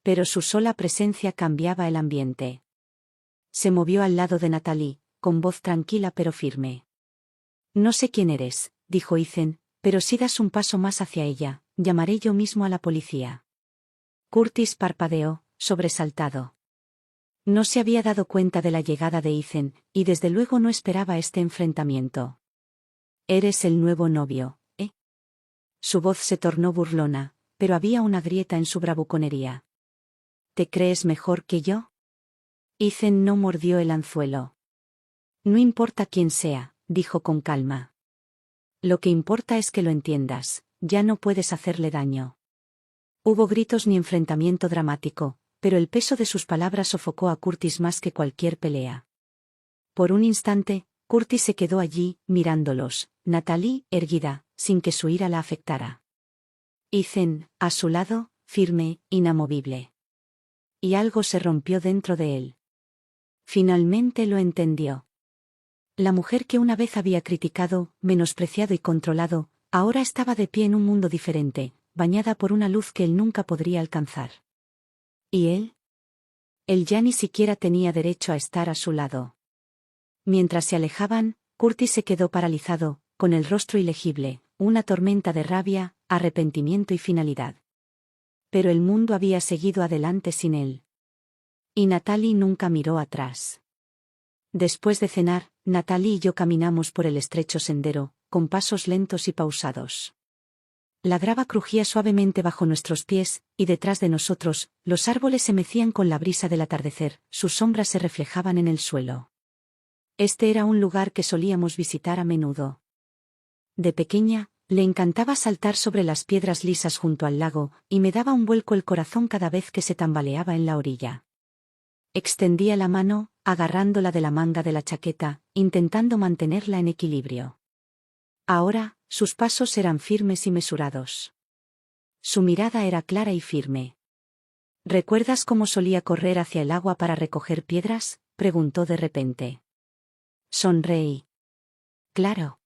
Pero su sola presencia cambiaba el ambiente. Se movió al lado de Natalie, con voz tranquila pero firme. «No sé quién eres», dijo Ethan, «pero si das un paso más hacia ella, llamaré yo mismo a la policía». Curtis parpadeó, sobresaltado. No se había dado cuenta de la llegada de Ethan, y desde luego no esperaba este enfrentamiento. «Eres el nuevo novio, ¿eh?». Su voz se tornó burlona, pero había una grieta en su bravuconería. «¿Te crees mejor que yo?». Ethan no mordió el anzuelo. «No importa quién sea», dijo con calma. «Lo que importa es que lo entiendas, ya no puedes hacerle daño». Hubo gritos ni enfrentamiento dramático, pero el peso de sus palabras sofocó a Curtis más que cualquier pelea. Por un instante, Curtis se quedó allí, mirándolos, Natalie, erguida, sin que su ira la afectara. Ethan, a su lado, firme, inamovible. Y algo se rompió dentro de él. Finalmente lo entendió. La mujer que una vez había criticado, menospreciado y controlado, ahora estaba de pie en un mundo diferente, bañada por una luz que él nunca podría alcanzar. ¿Y él? Él ya ni siquiera tenía derecho a estar a su lado. Mientras se alejaban, Curtis se quedó paralizado, con el rostro ilegible, una tormenta de rabia, arrepentimiento y finalidad. Pero el mundo había seguido adelante sin él. Y Natalie nunca miró atrás. Después de cenar, Natalie y yo caminamos por el estrecho sendero, con pasos lentos y pausados. La grava crujía suavemente bajo nuestros pies, y detrás de nosotros, los árboles se mecían con la brisa del atardecer, sus sombras se reflejaban en el suelo. Este era un lugar que solíamos visitar a menudo. De pequeña, le encantaba saltar sobre las piedras lisas junto al lago, y me daba un vuelco el corazón cada vez que se tambaleaba en la orilla. Extendía la mano, agarrándola de la manga de la chaqueta, intentando mantenerla en equilibrio. Ahora, sus pasos eran firmes y mesurados. Su mirada era clara y firme. ¿Recuerdas cómo solía correr hacia el agua para recoger piedras?, preguntó de repente. Sonreí. Claro.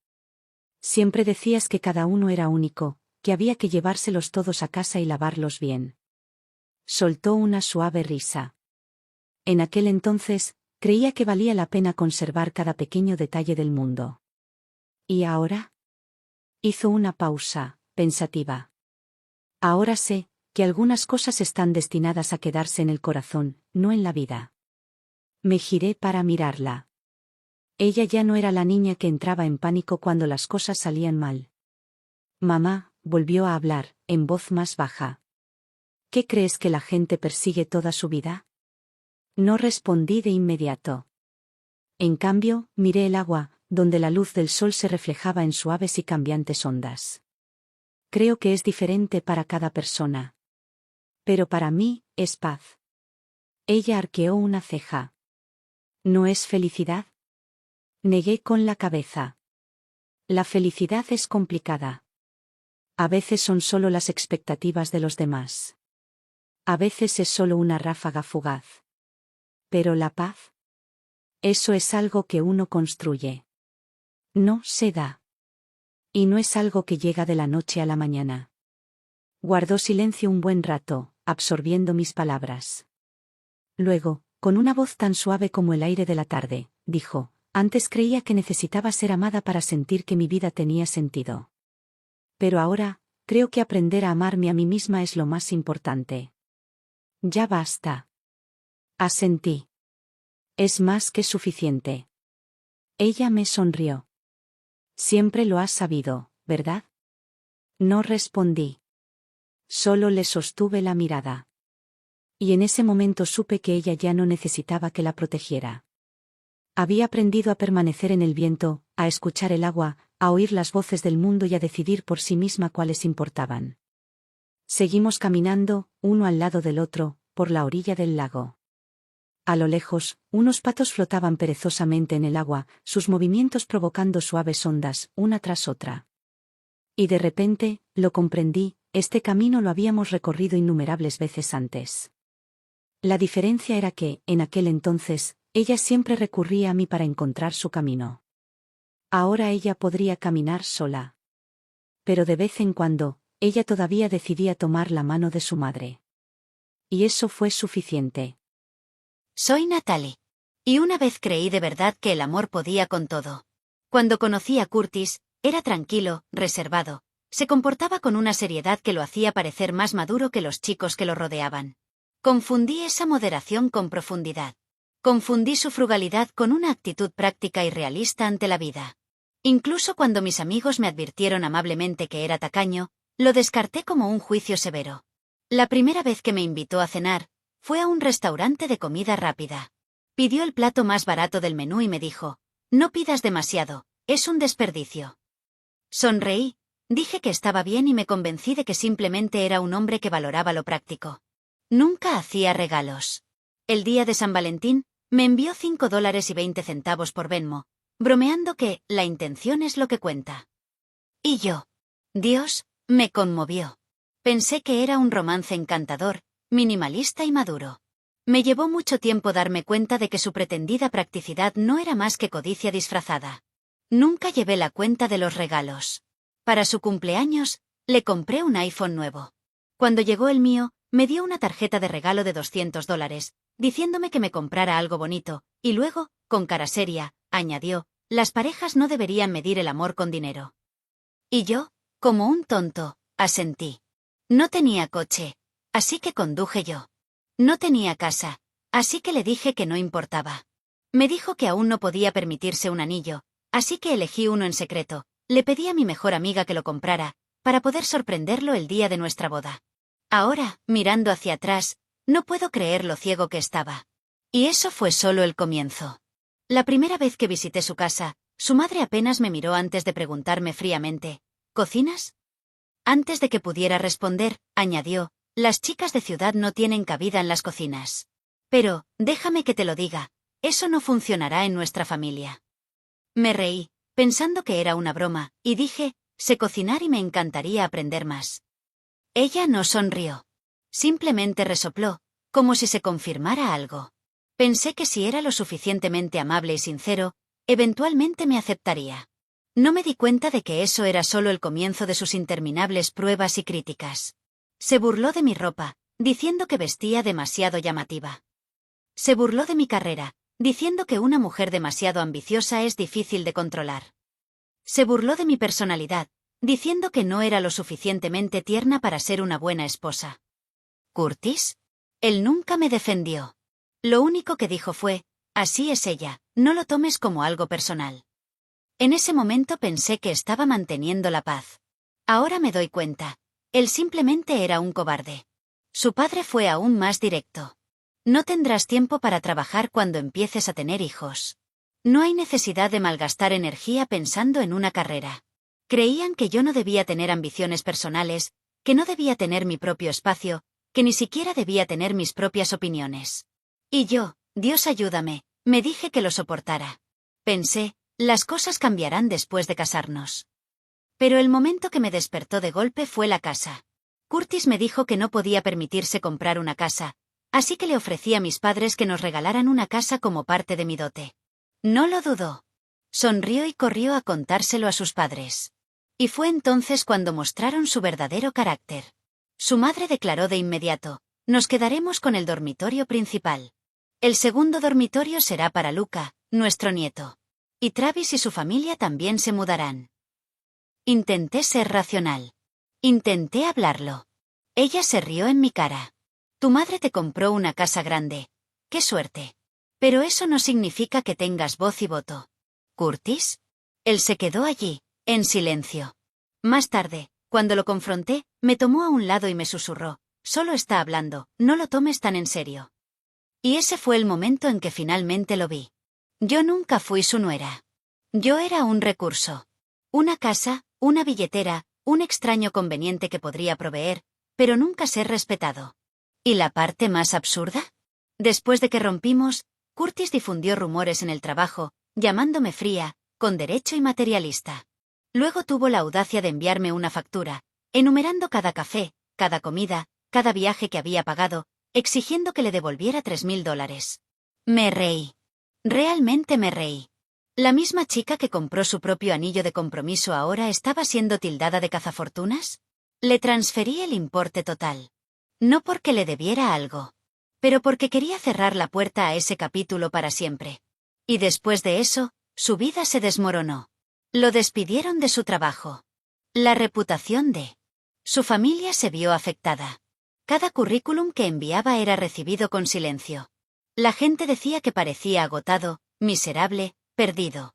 Siempre decías que cada uno era único, que había que llevárselos todos a casa y lavarlos bien. Soltó una suave risa. En aquel entonces, creía que valía la pena conservar cada pequeño detalle del mundo. ¿Y ahora? Hizo una pausa, pensativa. Ahora sé que algunas cosas están destinadas a quedarse en el corazón, no en la vida. Me giré para mirarla. Ella ya no era la niña que entraba en pánico cuando las cosas salían mal. Mamá, volvió a hablar, en voz más baja. ¿Qué crees que la gente persigue toda su vida? No respondí de inmediato. En cambio, miré el agua, donde la luz del sol se reflejaba en suaves y cambiantes ondas. Creo que es diferente para cada persona. Pero para mí, es paz. Ella arqueó una ceja. ¿No es felicidad? Negué con la cabeza. La felicidad es complicada. A veces son solo las expectativas de los demás. A veces es solo una ráfaga fugaz. Pero la paz. Eso es algo que uno construye. No se da. Y no es algo que llega de la noche a la mañana. Guardó silencio un buen rato, absorbiendo mis palabras. Luego, con una voz tan suave como el aire de la tarde, dijo: antes creía que necesitaba ser amada para sentir que mi vida tenía sentido. Pero ahora, creo que aprender a amarme a mí misma es lo más importante. Ya basta. Asentí. Es más que suficiente. Ella me sonrió. Siempre lo has sabido, ¿verdad? No respondí. Solo le sostuve la mirada. Y en ese momento supe que ella ya no necesitaba que la protegiera. Había aprendido a permanecer en el viento, a escuchar el agua, a oír las voces del mundo y a decidir por sí misma cuáles importaban. Seguimos caminando, uno al lado del otro, por la orilla del lago. A lo lejos, unos patos flotaban perezosamente en el agua, sus movimientos provocando suaves ondas, una tras otra. Y de repente, lo comprendí, este camino lo habíamos recorrido innumerables veces antes. La diferencia era que, en aquel entonces, ella siempre recurría a mí para encontrar su camino. Ahora ella podría caminar sola. Pero de vez en cuando, ella todavía decidía tomar la mano de su madre. Y eso fue suficiente. Soy Natalie. Y una vez creí de verdad que el amor podía con todo. Cuando conocí a Curtis, era tranquilo, reservado. Se comportaba con una seriedad que lo hacía parecer más maduro que los chicos que lo rodeaban. Confundí esa moderación con profundidad. Confundí su frugalidad con una actitud práctica y realista ante la vida. Incluso cuando mis amigos me advirtieron amablemente que era tacaño, lo descarté como un juicio severo. La primera vez que me invitó a cenar, fue a un restaurante de comida rápida. Pidió el plato más barato del menú y me dijo: no pidas demasiado, es un desperdicio. Sonreí, dije que estaba bien y me convencí de que simplemente era un hombre que valoraba lo práctico. Nunca hacía regalos. El día de San Valentín, me envió $5.20 por Venmo, bromeando que la intención es lo que cuenta. Y yo. Dios, me conmovió. Pensé que era un romance encantador, minimalista y maduro. Me llevó mucho tiempo darme cuenta de que su pretendida practicidad no era más que codicia disfrazada. Nunca llevé la cuenta de los regalos. Para su cumpleaños, le compré un iPhone nuevo. Cuando llegó el mío, me dio una tarjeta de regalo de $200, diciéndome que me comprara algo bonito, y luego, con cara seria, añadió: las parejas no deberían medir el amor con dinero. Y yo, como un tonto, asentí. No tenía coche, así que conduje yo. No tenía casa, así que le dije que no importaba. Me dijo que aún no podía permitirse un anillo, así que elegí uno en secreto. Le pedí a mi mejor amiga que lo comprara, para poder sorprenderlo el día de nuestra boda. Ahora, mirando hacia atrás, no puedo creer lo ciego que estaba. Y eso fue solo el comienzo. La primera vez que visité su casa, su madre apenas me miró antes de preguntarme fríamente, ¿cocinas? Antes de que pudiera responder, añadió, las chicas de ciudad no tienen cabida en las cocinas. Pero, déjame que te lo diga, eso no funcionará en nuestra familia. Me reí, pensando que era una broma, y dije, sé cocinar y me encantaría aprender más. Ella no sonrió. Simplemente resopló, como si se confirmara algo. Pensé que si era lo suficientemente amable y sincero, eventualmente me aceptaría. No me di cuenta de que eso era solo el comienzo de sus interminables pruebas y críticas. Se burló de mi ropa, diciendo que vestía demasiado llamativa. Se burló de mi carrera, diciendo que una mujer demasiado ambiciosa es difícil de controlar. Se burló de mi personalidad, diciendo que no era lo suficientemente tierna para ser una buena esposa. ¿Curtis? Él nunca me defendió. Lo único que dijo fue, así es ella, no lo tomes como algo personal. En ese momento pensé que estaba manteniendo la paz. Ahora me doy cuenta. Él simplemente era un cobarde. Su padre fue aún más directo. No tendrás tiempo para trabajar cuando empieces a tener hijos. No hay necesidad de malgastar energía pensando en una carrera. Creían que yo no debía tener ambiciones personales, que no debía tener mi propio espacio, que ni siquiera debía tener mis propias opiniones. Y yo, Dios ayúdame, me dije que lo soportara. Pensé, las cosas cambiarán después de casarnos. Pero el momento que me despertó de golpe fue la casa. Curtis me dijo que no podía permitirse comprar una casa, así que le ofrecí a mis padres que nos regalaran una casa como parte de mi dote. No lo dudó. Sonrió y corrió a contárselo a sus padres. Y fue entonces cuando mostraron su verdadero carácter. Su madre declaró de inmediato, nos quedaremos con el dormitorio principal. El segundo dormitorio será para Luca, nuestro nieto. Y Travis y su familia también se mudarán. Intenté ser racional. Intenté hablarlo. Ella se rió en mi cara. Tu madre te compró una casa grande. ¡Qué suerte! Pero eso no significa que tengas voz y voto. ¿Curtis? Él se quedó allí, en silencio. Más tarde, cuando lo confronté, me tomó a un lado y me susurró, solo está hablando, no lo tomes tan en serio. Y ese fue el momento en que finalmente lo vi. Yo nunca fui su nuera. Yo era un recurso. Una casa, una billetera, un extraño conveniente que podría proveer, pero nunca ser respetado. ¿Y la parte más absurda? Después de que rompimos, Curtis difundió rumores en el trabajo, llamándome fría, con derecho y materialista. Luego tuvo la audacia de enviarme una factura, enumerando cada café, cada comida, cada viaje que había pagado, exigiendo que le devolviera $3,000. Me reí. Realmente me reí. ¿La misma chica que compró su propio anillo de compromiso ahora estaba siendo tildada de cazafortunas? Le transferí el importe total. No porque le debiera algo, pero porque quería cerrar la puerta a ese capítulo para siempre. Y después de eso, su vida se desmoronó. Lo despidieron de su trabajo. La reputación de su familia se vio afectada. Cada currículum que enviaba era recibido con silencio. La gente decía que parecía agotado, miserable, perdido.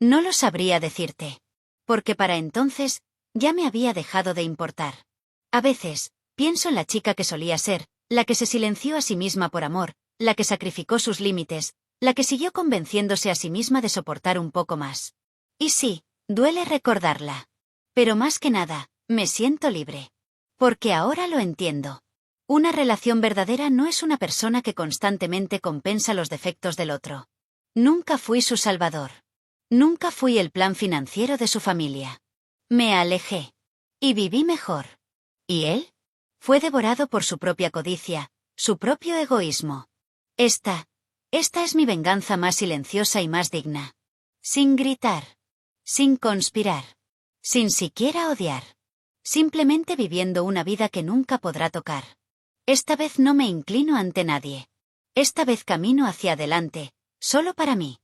No lo sabría decirte. Porque para entonces, ya me había dejado de importar. A veces, pienso en la chica que solía ser, la que se silenció a sí misma por amor, la que sacrificó sus límites, la que siguió convenciéndose a sí misma de soportar un poco más. Y sí, duele recordarla. Pero más que nada, me siento libre. Porque ahora lo entiendo. Una relación verdadera no es una persona que constantemente compensa los defectos del otro. Nunca fui su salvador. Nunca fui el plan financiero de su familia. Me alejé. Y viví mejor. ¿Y él? Fue devorado por su propia codicia, su propio egoísmo. Esta es mi venganza más silenciosa y más digna. Sin gritar. Sin conspirar. Sin siquiera odiar. Simplemente viviendo una vida que nunca podrá tocar. Esta vez no me inclino ante nadie. Esta vez camino hacia adelante, solo para mí.